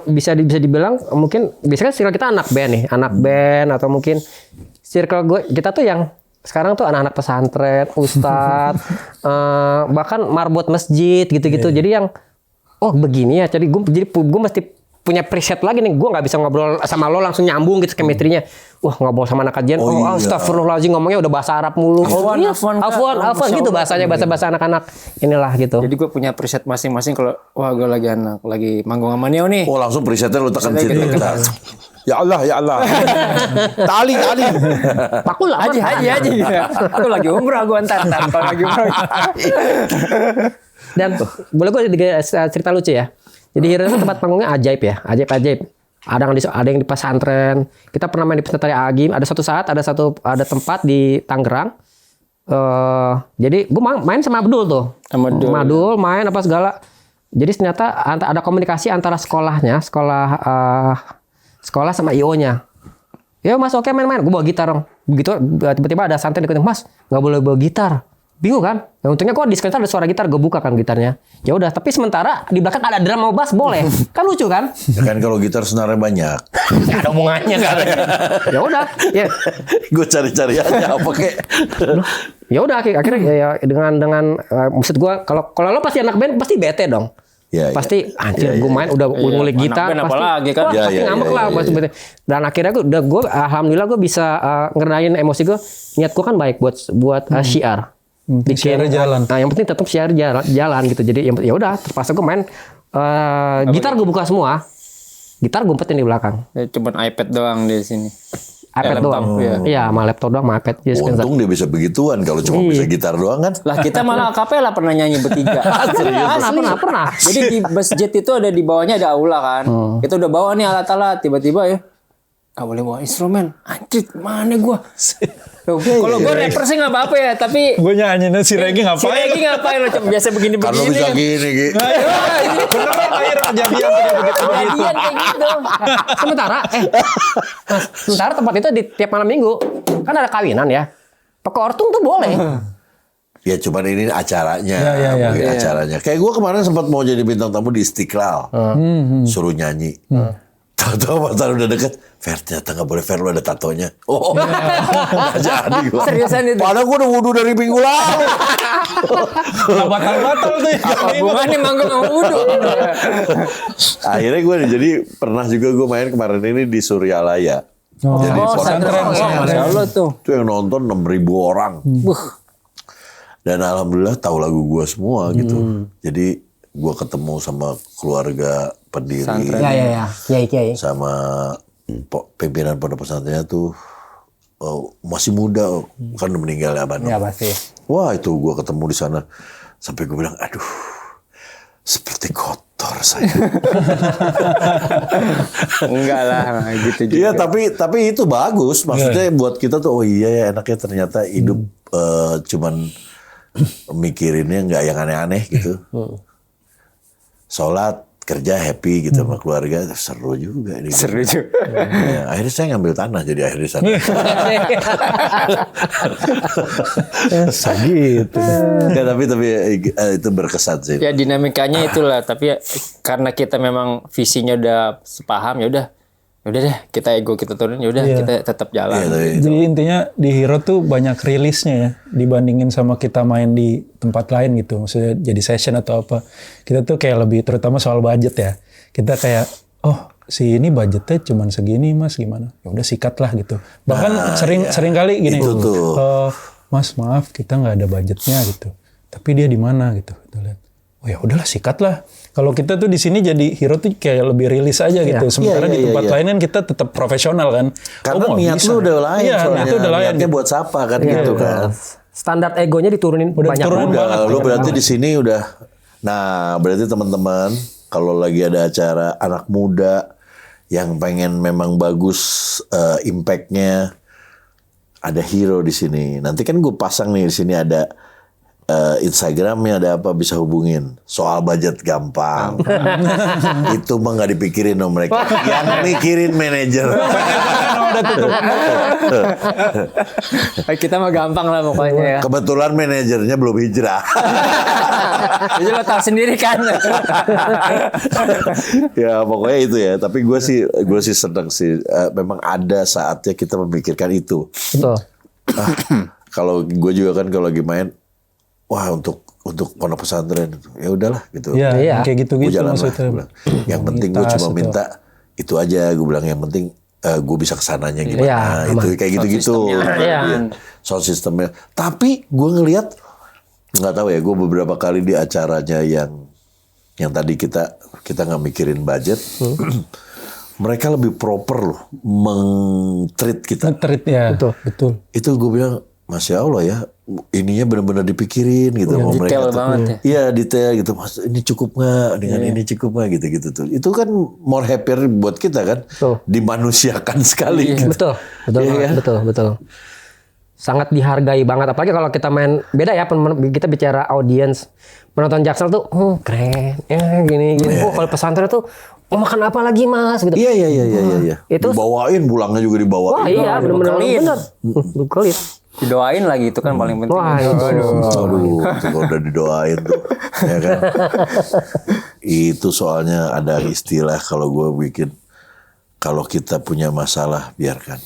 bisa dibilang mungkin biasanya circle kita anak band nih, anak band atau mungkin circle kita tuh yang sekarang tuh anak-anak pesantren, ustadz, bahkan marbot masjid gitu-gitu. Jadi yang begini ya. Jadi gue mesti punya preset lagi nih. Gue nggak bisa ngobrol sama lo langsung nyambung gitu chemistry-nya. Wah, ngobrol sama anak kajian. Oh, iya. Astagfirullahaladzim, ngomongnya udah bahasa Arab mulu. Afwan gitu bahasanya, bahasa anak-anak inilah gitu. Jadi gue punya preset masing-masing kalau gue lagi manggung sama Neo nih. Oh, langsung presetnya lu tekan Presetnya situ. gitu. Ya Allah. Tali. Pakul lah. Haji. Aku lagi umrah gue ntar kalau lagi umrah. Dan boleh gue cerita lucu ya. Jadi Hero itu tempat panggungnya ajaib ya, ajaib. Ada yang di pesantren. Kita pernah main di pesantren Agim. Ada suatu saat ada tempat di Tangerang. Jadi gue main sama Abdul tuh. Sama Abdul main apa segala. Jadi ternyata ada komunikasi antara sekolah sama IO-nya. Ya Mas, oke main-main. Gue bawa gitar dong. Begitu tiba-tiba ada santai diketik, Mas nggak boleh bawa gitar. Bingung kan? Ya, untungnya kok di sekitar ada suara gitar, gue buka kan gitarnya. Ya udah, tapi sementara di belakang ada drum sama bass boleh. Kan lucu kan? Ya kan kalau gitar senarnya banyak. Gak ada hubungannya kan. Ya udah, ya. Gue cari-cari aja apa kek. Ya udah akhirnya ya dengan maksud gue kalau lo pasti anak band pasti bete dong. Ya, pasti anjir gue main udah ngulik gitar anak band pasti apalagi kan. wah, pasti ngambek lah pasti bete. Dan akhirnya gue alhamdulillah gue bisa ngerdain emosi gue. Niat gue kan baik buat syiar. Syiarnya jalan. Nah, yang penting tetap syiar jalan gitu. Jadi ya udah terpaksa gue main gitar gue buka semua. Gitar gue umpetin di belakang. Cuman iPad doang di sini. iPad laptop, doang. ya. Iya, sama laptop doang, sama iPad. Yes, Untung dia bisa begituan. Kalau cuma bisa gitar doang kan. Lah kita malah akapela pernah nyanyi bertiga. pernah. Jadi di masjid itu ada di bawahnya ada aula kan. Kita udah bawa nih alat-alat, tiba-tiba ya nggak boleh bawa instrumen. Anjir, mana gua? Kalau gue rapper sih nggak apa-apa ya, tapi Gue nyanyiin si Regi si ngapain? Regi ngapain lo biasa Kalau begini-begini bisa kan. gini, Gi. Beneran akhir kejadian begitu. Kejadian kayak gitu. Sementara tempat itu di tiap malam minggu kan ada kawinan ya. Pakai ortung tuh boleh. Ya cuman ini acaranya, Ya. mungkin acaranya. Kayak gue kemarin sempat mau jadi bintang tamu di Istiqlal, suruh nyanyi. Tahu-tahu pas udah deket, Fer ternyata nggak boleh, Fer lu ada tatonya. Oh, nggak jadi gue. Seriusan itu? Padahal gue udah wudhu dari minggu lalu. Batal-batal tuh ya. Hubungannya manggung sama wudhu. Akhirnya gue jadi pernah juga gue main kemarin ini di Suryalaya. Jadi Masya Allah tuh. itu yang nonton 6.000 orang. Dan alhamdulillah tahu lagu gue semua gitu. Jadi gue ketemu sama keluarga pendiri, Ya. Kiai. sama pimpinan pondok pesantrennya tuh masih muda, kan udah meninggal ya Bandung. Ya pasti. Wah itu gue ketemu di sana, sampai gue bilang, aduh, seperti kotor saya. Enggak lah, gitu juga. Iya tapi itu bagus, maksudnya buat kita tuh, oh iya ya enaknya ternyata hidup cuman mikirinnya nggak yang aneh-aneh gitu. Sholat, kerja happy gitu sama keluarga, seru juga. Seru juga. Ya, akhirnya saya ngambil tanah jadi akhir di sana. Segitu. Ya, tapi itu berkesan sih. Ya dinamikanya itulah, tapi ya, karena kita memang visinya udah sepaham, ya udah deh kita ego kita turun, ya udah kita tetap jalan. Jadi intinya di Hero tuh banyak rilisnya ya dibandingin sama kita main di tempat lain gitu. Maksudnya jadi session atau apa. Kita tuh kayak lebih terutama soal budget ya. Kita kayak si ini budgetnya cuman segini Mas, gimana? Ya udah sikat lah gitu. Bahkan sering kali gini. Itu tuh. Mas maaf kita nggak ada budgetnya gitu. Tapi dia di mana gitu. Kita lihat. Oh ya udahlah sikat lah. Kalau kita tuh di sini jadi Hero tuh kayak lebih rilis aja gitu. Sementara di tempat lain kan kita tetap profesional kan. Karena niat lu udah lain soalnya. Itu udah lain. Niatnya buat siapa kan gitu kan. Standar egonya diturunin banyak Udah, lu berarti di sini udah. Nah, berarti teman-teman kalau lagi ada acara anak muda yang pengen memang bagus impact-nya, ada Hero di sini. Nanti kan gue pasang nih di sini ada Instagramnya, ada apa bisa hubungin. Soal budget gampang. Itu mah nggak dipikirin dong mereka. Yang mikirin manajer. Kita mah gampang lah pokoknya ya. Kebetulan manajernya belum hijrah. Jadi lo tahu sendiri kan. Ya pokoknya itu ya. Tapi gue sih senang sih. Memang ada saatnya kita memikirkan itu. Betul. Kalau gue juga kan kalau lagi main, wah untuk pondok pesantren itu ya udahlah gitu. Iya, kayak Gue gitu-gitu jalan lah. maksudnya. Gua bilang. Yang penting gue cuma minta itu aja. Gue bilang yang penting gue bisa kesananya gimana. Iya, Itu kayak gitu-gitu. Iya. Sound systemnya. Tapi gue ngelihat nggak tahu ya. Gue beberapa kali di acaranya yang tadi kita nggak mikirin budget. Mereka lebih proper loh meng-treat kita. Nge-treat ya. Betul. Itu gue bilang, Masya Allah ya, ininya benar-benar dipikirin gitu sama detail mereka tuh. banget ya. Iya detail gitu, Mas ini cukup nggak dengan ini cukup nggak gitu tuh. Itu kan more happier buat kita kan, Betul. dimanusiakan sekali. Gitu. Betul. Iya kan? Betul. Sangat dihargai banget. Apalagi kalau kita main beda ya, kita bicara audiens. Penonton Jaksel tuh, keren, gini. Kalau pesantren tuh, mau makan apa lagi Mas? Gitu. Iya. Itu Dibawain, pulangnya juga dibawain. wah iya, benar. Bekelit. Didoain lagi itu kan paling penting. Wah, itu. Aduh, itu kalau udah didoain tuh, ya kan. Itu soalnya ada istilah kalau gue bikin, kalau kita punya masalah biarkan,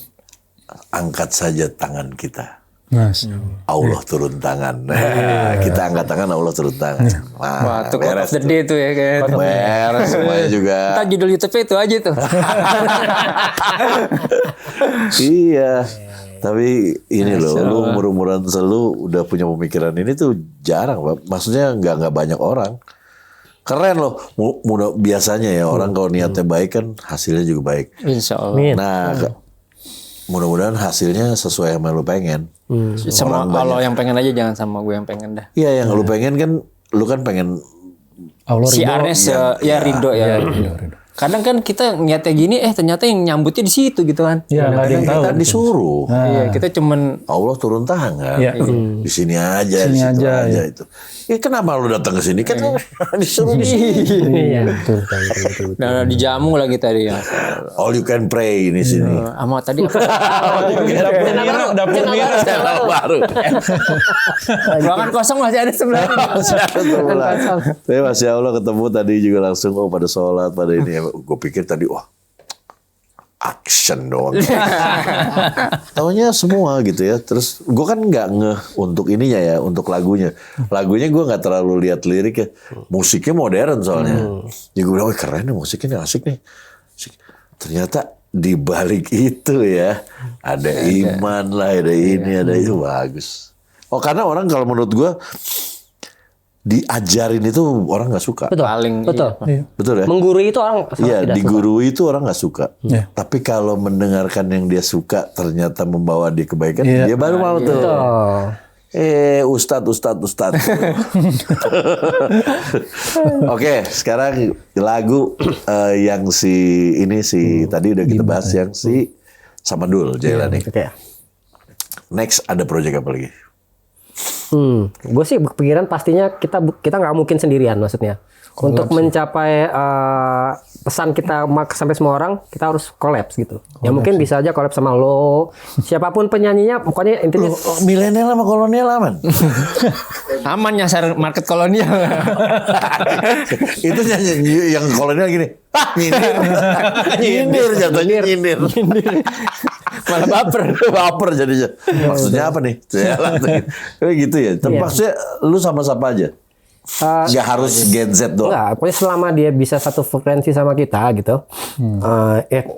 angkat saja tangan kita. Mas. Allah turun tangan. Nah, kita angkat tangan, Allah turun tangan. Wah, itu quote of beres the day tuh ya kayak. beres semuanya juga. Ntar judul YouTube itu aja tuh. Iya. Tapi ini loh, lu umur-umuran selu udah punya pemikiran ini tuh jarang, Pak. Maksudnya nggak banyak orang. Keren loh. Biasanya ya orang kalau niatnya baik kan hasilnya juga baik. Insya Allah. Nah, mudah-mudahan hasilnya sesuai sama lu pengen. Sama kalau yang pengen aja, jangan sama gue yang pengen dah. Iya, yang lu pengen kan, lu kan pengen Allah Si ridho. Arnes ridho ya. Kadang kan kita niatnya gini, ternyata yang nyambutnya di situ gitu kan. Iya, nggak ada yang tahu. kita disuruh. Iya, kita cuman Allah turun tangan. Iya. Di sini aja, Sini di situ aja, aja itu. Kenapa lu datang ke sini? Kan disuruh di sini. Iya, betul. nah, dijamu lagi tadi ya. All you can pray ini sini. Sama tadi apa? Dapur Mira. Channel baru. Ruangan kosong masih ada sebelah. Tapi Masya Allah ketemu tadi juga langsung pada sholat, pada ini. Gue pikir tadi wah action doang. Taunya semua gitu ya. Terus gue kan nggak ngeh untuk ininya ya, untuk lagunya. Lagunya gue nggak terlalu lihat liriknya. Musiknya modern soalnya. Jadi gue bilang, keren nih musiknya, asik nih. Asik. Ternyata di balik itu ya ada iman lah, ada ini, ada itu, bagus. Oh karena orang kalau menurut gue diajarin itu orang nggak suka. Betul. Paling betul. Iya. Betul ya? Menggurui itu orang sangat Iya, tidak suka. digurui itu orang nggak suka. Iya. Tapi kalau mendengarkan yang dia suka ternyata membawa dia kebaikan, Iya. dia baru mau tuh. Betul. Ustadz. Oke, sekarang lagu yang tadi udah kita bahas yang si Samadul Jailani. Oke. Next ada proyek apa lagi? Gue sih berpikiran pastinya kita nggak mungkin sendirian maksudnya. Untuk mencapai pesan kita sampai semua orang, kita harus collapse gitu. Ya mungkin bisa aja collapse sama lo, siapapun penyanyinya, pokoknya intinya. Milenial sama kolonial aman. aman nyasar market kolonial. Itu nyanyi yang kolonial gini. Nyindir jatuhnya nyindir. Malah Baper jadinya. Maksudnya apa nih? Kayak gitu ya. Tapi maksudnya lu sama-sama aja. Nggak harus Gen Z doang. Enggak, pokoknya selama dia bisa satu frekuensi sama kita gitu,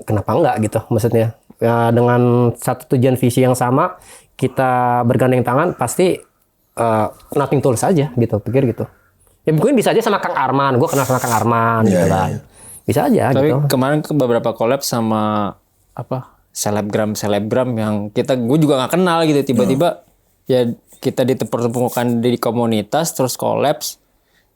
kenapa enggak gitu maksudnya. Ya, dengan satu tujuan visi yang sama, kita bergandeng tangan, pasti nothing tulus aja gitu, pikir gitu. Ya mungkin bisa aja sama Kang Arman, gue kenal sama Kang Arman gitu kan. Bisa aja Tapi gitu. kemarin beberapa collab sama selebgram yang gue juga nggak kenal gitu, tiba-tiba ya kita ditemukan di komunitas terus collabs.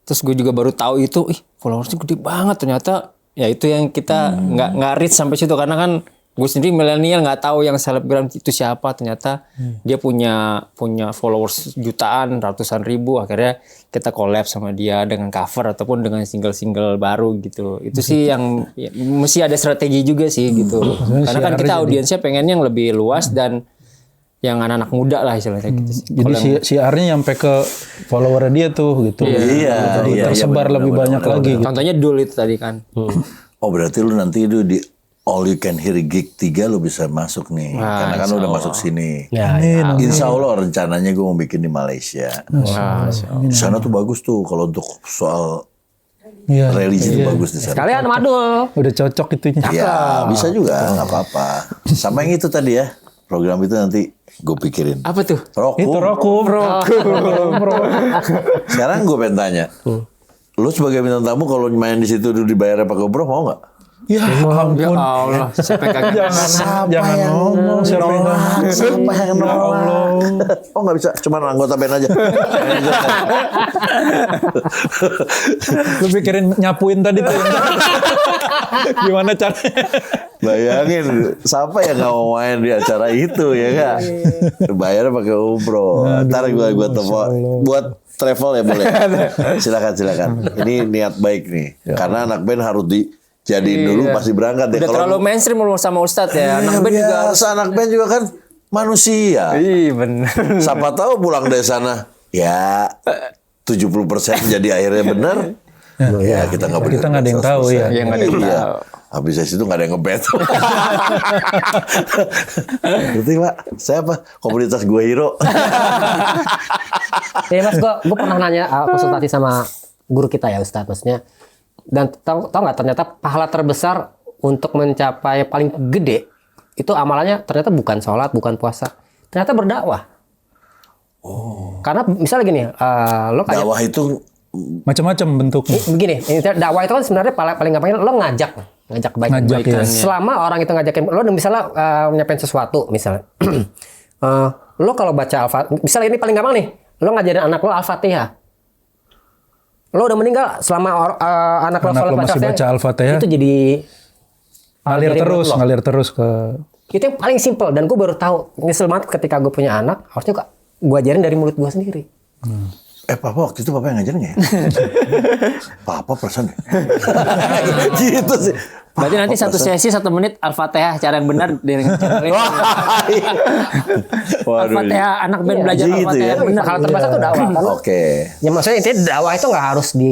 Terus gue juga baru tahu itu, followersnya gede banget ternyata. Ya itu yang kita nggak reach sampai situ, karena kan gue sendiri milenial nggak tahu yang selebgram itu siapa. Ternyata dia punya followers jutaan, ratusan ribu. Akhirnya kita collab sama dia dengan cover ataupun dengan single-single baru gitu. Itu sih yang ya, mesti ada strategi juga sih gitu. Karena kan kita audiensnya pengen yang lebih luas dan yang anak-anak muda lah istilahnya gitu sih. Jadi si Arnya nyampe ke follower dia tuh gitu. Iya, tersebar lebih banyak lagi. Gitu. Contohnya Dul itu tadi kan. Oh berarti lu nanti itu di All You Can Hear Gig 3 lu bisa masuk nih. Karena kan lu udah masuk sini. Ya, Insya Allah rencananya gue mau bikin di Malaysia. Di sana tuh bagus tuh kalau untuk soal religi itu bagus di sana. sekalian Madul. Udah cocok itunya. Ya bisa juga, nggak apa-apa. Sama yang itu tadi ya. Program itu nanti gue pikirin. Apa tuh? Itu Rokum. Rokum. Sekarang gue pengen tanya. Lu sebagai bintang tamu kalau main di situ dulu dibayar pakai umroh mau nggak? Ya ampun. Ya Allah, siapa yang kagak? Jangan ngomong siapa yang ngomong. Siapa yang nolak? Oh nggak bisa, cuma anggota band aja. Lu pikirin nyapuin tadi tuh. Gimana caranya? Bayangin, siapa yang nggak mau main di acara itu ya kan? Bayar pakai umroh. Ntar gue telepon buat travel ya boleh. Silakan. Ini niat baik nih, karena anak band harus dijadiin dulu pasti berangkat ya. Udah terlalu mainstream sama Ustadz ya. Anak band juga harus. Anak band juga kan manusia. Iya benar. Siapa tahu pulang dari sana ya 70% jadi akhirnya benar. Ya kita nggak Kita nggak ada yang tahu ya. Iya nggak ada yang tahu. Habis dari situ nggak ada yang ngebet. Berarti Pak, saya apa? Komunitas gue hero. Ya mas, gue pernah nanya konsultasi sama guru kita ya Ustadz, maksudnya. Dan tau nggak ternyata pahala terbesar untuk mencapai paling gede itu amalannya ternyata bukan sholat, bukan puasa, ternyata berdakwah. Oh. Karena misalnya gini, lo kayak Dakwah itu Macam-macam bentuknya. begini, dakwah itu kan sebenarnya paling gampangnya lo ngajak kebaikan. Ngajak, ya. Selama orang itu ngajakin lo, misalnya nyampein sesuatu, misalnya lo kalau baca misalnya ini paling gampang nih, lo ngajarin anak lo Al-Fatihah. Lo udah meninggal selama anak lo masih baca Al-Fatihah, itu jadi ngalir terus ke. Itu yang paling simple, dan gue baru tahu nyesel banget ketika gue punya anak, harusnya gue ajarin dari mulut gue sendiri. Papa waktu itu papa yang ngajarin nggak ya? Papa persen gitu sih. Berarti nanti satu sesi 1 menit Al-Fatihah cara yang benar dengan cara Al-Fatihah anak band belajar gitu Al-Fatihah ya? benar. Hal terbesar itu dakwah kan. Oke. Ya maksudnya intinya dakwah itu nggak harus di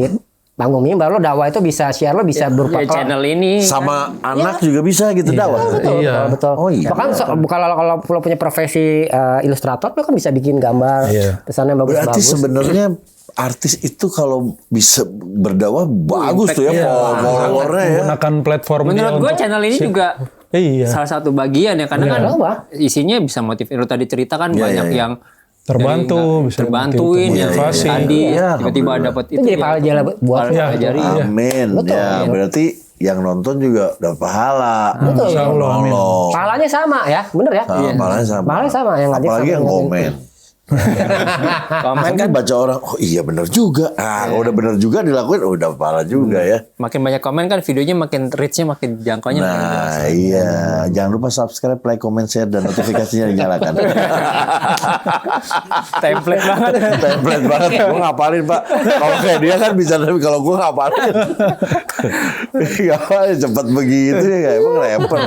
panggung mimbar, lo dakwah itu bisa share, lo bisa berupa Ya, channel ini Sama anak juga bisa gitu dakwah. betul. Oh iya. Bahkan kalau lo punya profesi ilustrator, lo kan bisa bikin gambar pesannya Berarti bagus-bagus. sebenarnya artis itu kalau bisa berdakwah bagus tuh ya followernya ya. Menggunakan platformnya. menurut gue untuk- channel ini juga Iya. salah satu bagian ya, karena kan Dakwah. isinya bisa motif. Lo tadi cerita kan banyak iya. yang terbantu, bisa terbantuin motivasi. tadi Iya, tiba-tiba dapat Itu jadi pahala jalan buat pelajari. Amin. Ya, berarti yang nonton juga dapat pahala. Betul. Insya Allah, amin. Nolong. pahalanya sama ya, bener ya? Pahalanya sama. Pahalanya sama, yang ngajak Apalagi sama yang yang komen. Komen Kan baca orang, oh iya bener juga. Ah, kalau udah bener juga dilakuin, udah pahala juga ya. makin banyak komen kan videonya makin reach-nya makin jangkauannya makin jelas. Nah iya, jangan lupa subscribe, like, comment, share, dan notifikasinya dinyalakan. Template banget. Template banget, gue ngapalin Pak. Kalau kayak dia kan bisa, tapi kalau gue ngapalin. Ya cepat begitu ya, emang rapper.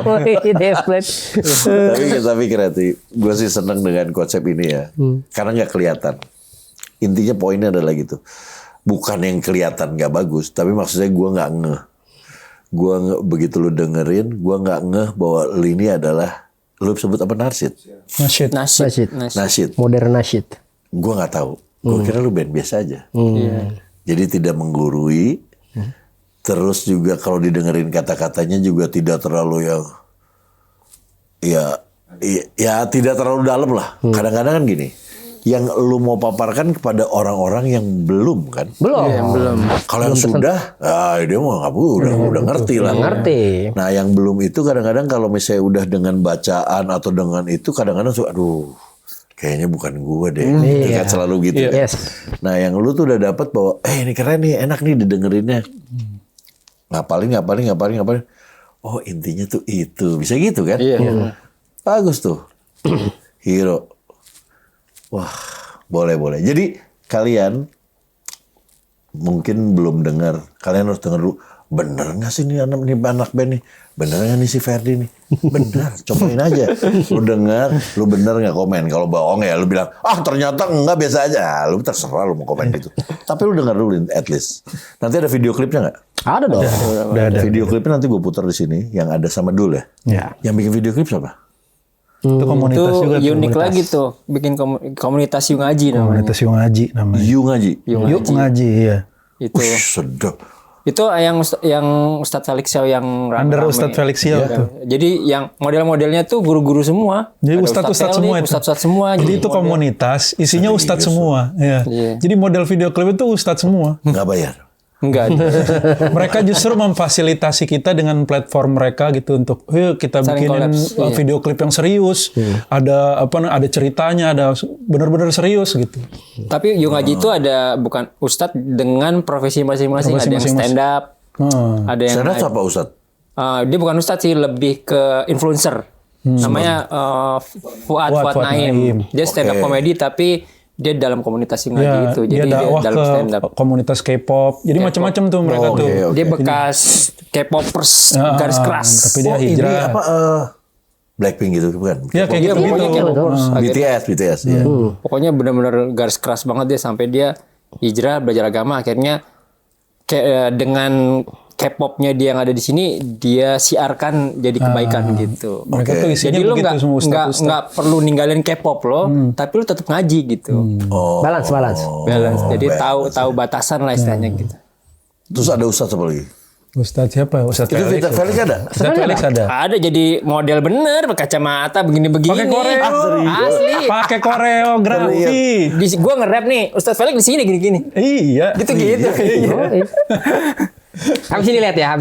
Tapi kreatif, gue sih seneng dengan konsep ini ya. Karena nggak kelihatan. Intinya poinnya adalah gitu. Bukan yang kelihatan nggak bagus, tapi maksudnya gue nggak ngeh. Begitu lu dengerin, gue nggak ngeh bahwa lu ini adalah, lu sebut apa, nasyid? Nasyid. Modern nasyid. Gue nggak tahu. Gue kira lu band biasa aja. Jadi tidak menggurui. Terus juga kalau didengerin kata-katanya juga tidak terlalu yang, ya tidak terlalu dalam lah. Kadang-kadang kan gini, yang lu mau paparkan kepada orang-orang yang belum kan. Belum. Kalau yang sudah, dia mau udah ngerti lah. Ngerti. Nah yang belum itu kadang-kadang kalau misalnya udah dengan bacaan atau dengan itu kadang-kadang suka, aduh kayaknya bukan gue deh. Itu kan selalu gitu. Yes. Nah yang lu tuh udah dapat bahwa, ini keren nih, enak nih didengerinnya. Ngapalin. Oh intinya tuh itu. Bisa gitu kan? Iya. Bagus tuh. Hero. Wah, boleh. Jadi kalian mungkin belum dengar. Kalian harus dengar dulu. Bener nggak sih nih anak band nih? Bener nggak nih si Ferdi nih? Bener, cobain aja. Lu dengar, lu bener nggak komen. Kalau bohong ya lu bilang, ternyata enggak, biasa aja. Lu terserah lu mau komen gitu. Tapi lu dengar dulu at least. Nanti ada video klipnya nggak? Ada dong. Udah ada. Video klipnya nanti gue putar di sini. Yang ada sama Dul ya. Ya. Yang bikin video klip siapa? Itu komunitas Itu juga tuh. unik lagi tuh, bikin komunitas Yung Ngaji namanya. Komunitas Yung Ngaji namanya. Yu Ngaji. Yung Ngaji, iya. Itu Sedap. yang Ustadz Felix Xiao yang Under rame. Ustadz Felix Xiao tuh. Jadi yang model-modelnya tuh guru-guru semua. Jadi Ada ustadz-ustadz Felix, semua itu. Ustadz-ustadz semua. Jadi itu komunitas, isinya ustadz semua. Ya. Iya. Jadi model video klip itu ustadz semua. Nggak bayar. Enggak. Mereka justru memfasilitasi kita dengan platform mereka gitu untuk, yuk kita Saling bikinin kolaps, video klip yang serius. Ada ceritanya, ada benar-benar serius gitu. Tapi Yung Ngaji itu ada bukan ustadz dengan profesi masing-masing. Ada yang Profesi stand up, ada yang Saya apa Ustadz? dia bukan ustadz sih, lebih ke influencer. Namanya Fuad Naim. Dia stand up comedy tapi dia dalam komunitas Yung Ngaji itu. Jadi dia dakwah dalam ke stand up. komunitas K-pop. Jadi macam-macam tuh mereka tuh. Dia bekas K-popers garis keras. Tapi dia Ini hijrah. apa? Blackpink gitu bukan? Ya kayak Iya, pokoknya gitu-gitu. K-popers. BTS. Iya. Pokoknya benar-benar garis keras banget dia sampai dia hijrah belajar agama, akhirnya dengan K-popnya dia yang ada di sini dia siarkan jadi kebaikan gitu. Mereka tuh isinya Jadi lu begitu semua ustadz-ustadz. nggak perlu ninggalin K-pop lo, tapi lu tetap ngaji gitu. Balance. Balance. Jadi tahu batasan lah istilahnya gitu. Terus ada Ustadz apa lagi? Ustadz siapa? Ustadz Itu Felix. Felix ada? Ustadz Felix ada. Ada jadi model bener, berkacamata begini-begini. Pakai koreo. Asli. Pakai koreografi. Gue nge-rap nih, Ustadz Felix di sini gini-gini. Iya. Gitu-gitu. Habis ini lihat ya,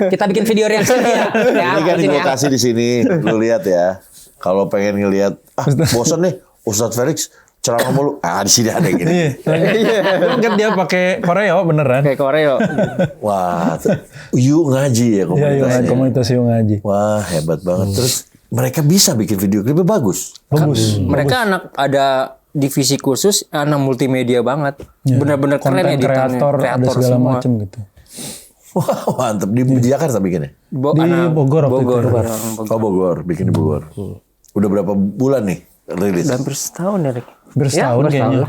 kita bikin video reaction ya. Ini kan gue kasih di sini, lu lihat ya. Kalau pengen ngelihat, bosan nih, Ustadz Felix ceramah mulu. Di sini ada yang gini. Iya. Kan dia pakai koreo beneran. Kayak koreo. Wah, Yu Ngaji ya Iya, komunitasnya. komunitas Yung Ngaji. Wah, hebat banget. Terus mereka bisa bikin video klipnya bagus. Bagus. Mereka ada divisi khusus, anak multimedia banget. Bener-bener keren Konten editannya. kreator, ada segala semua. macam gitu. Wah, mantep. Di Jakarta bikinnya? Di Bogor waktu itu. Oh, Bogor. Bikin di Bogor. Udah berapa bulan nih rilis? Udah hampir setahun ya, Rick. Bersetahun kayaknya.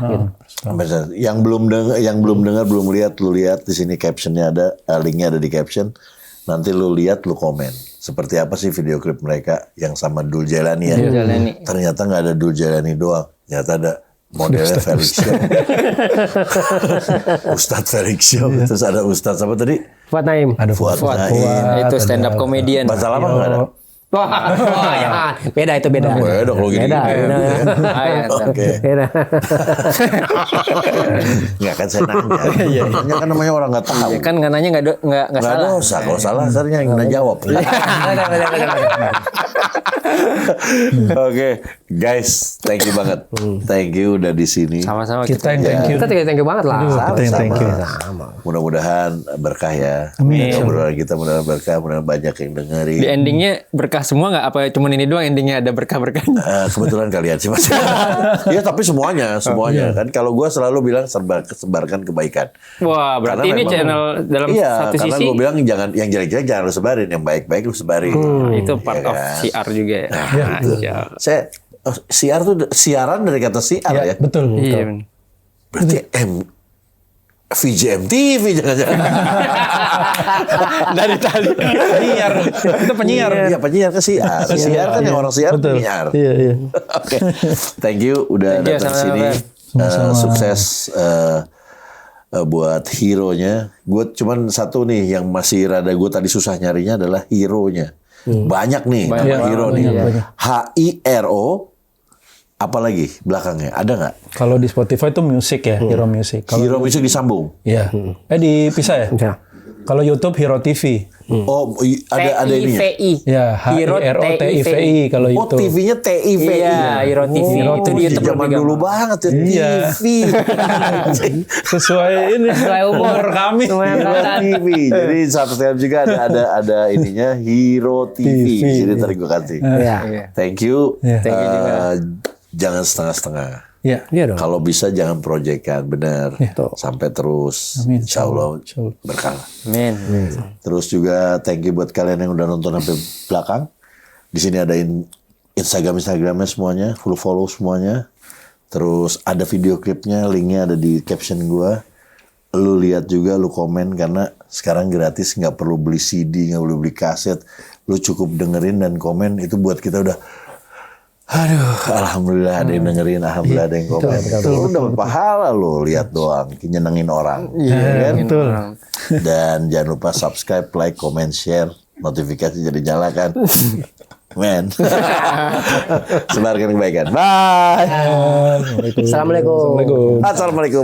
Yang belum dengar, belum lihat, lu lihat di sini captionnya ada, linknya ada di caption. Nanti lu lihat, lu komen. Seperti apa sih video klip mereka yang sama Dul Jailani ya? Jailani. Ternyata nggak ada Dul Jailani doang. Ternyata ada modelnya Felix Xiao. Ustadz Felix Xiao. Terus ada Ustadz apa tadi? Fuad Naim. Ada Fuad Naim. Itu stand up comedian. Bahasa lama nggak ada? Wah, ya. Beda itu beda. Beda kalau gini. Beda. Oke. Beda. Nggak kan saya nanya. Nanya kan namanya orang nggak tahu. Ya kan nggak nanya nggak Nggak salah. dosa. Kalau salah saya yang jawab. Oke, guys, thank you banget. Thank you udah di sini. Sama-sama Kita yang thank you. Kita thank you banget lah. Kita yang thank you. Mudah-mudahan berkah ya. Amin. Mudah-mudahan kita mudah-mudahan berkah, mudah-mudahan banyak yang dengerin. Di endingnya berkah semua nggak? Apa cuman ini doang endingnya ada berkah-berkahnya? Kebetulan kalian sih Mas. Ya tapi semuanya kan. Kalau gue selalu bilang sebarkan kebaikan. Wah, berarti Karena ini memang- channel dalam Iya, satu karena sisi gue bilang jangan yang jelek-jelek jangan lu sebarin, yang baik-baik lu sebarin. itu part Ya of kan? CR juga ya. Iya. Siar tuh siaran dari kata siar ya. Betul. Iya. Berarti VJM TV jangan-jangan. Dari tadi. Penyiar. Itu penyiar. Iya penyiar ke siar. Siar kan yang orang siar Betul. penyiar. Iya, iya. Oke, thank you udah Thank you, datang sama-sama. sini. Sukses buat hero-nya. Gue cuman satu nih yang masih rada gue tadi susah nyarinya adalah hero-nya. Banyak nih nama hero nih. HIRO. Apalagi belakangnya ada nggak? Kalau di Spotify itu musik ya, Hero Music. Kalau Hero Music disambung. Iya. Dipisah ya? Ya. Kalau YouTube Hero TV. Oh ada ininya. TIVI. Ya, Hero HIROTIVI kalau Oh YouTube. TV-nya TIVI. Iya, Hero TV. Oh, Itu di YouTube zaman lebih dulu gampang. banget ya Iya. TV. Sesuai ini. Sesuai umur kami. Hero TV. Jadi subscribe juga ada ininya Hero TV. Jadi tadi gue kasih. Iya. Thank you. Iya. Thank you juga. Jangan setengah-setengah. Ya. Iya dong. Kalau bisa jangan proyekkan, benar. Sampai terus. Amin. Insya Allah Insya Allah. berkah. Amin. Terus juga thank you buat kalian yang udah nonton sampai belakang. Di sini ada Instagramnya semuanya, follow semuanya. Terus ada video klipnya, linknya ada di caption gua. Lu lihat juga, lu komen karena sekarang gratis, nggak perlu beli CD, nggak perlu beli kaset. Lu cukup dengerin dan komen, itu buat kita udah aduh, alhamdulillah ada yang dengerin, alhamdulillah ada yang komen. Lu dapat pahala lu lihat doang, nyenengin orang. Iya kan? Betul. Dan jangan lupa subscribe, like, comment, share, notifikasi jadi nyalakan. Men. Sebarkan kebaikan. Bye. Assalamualaikum. Assalamualaikum. Assalamualaikum.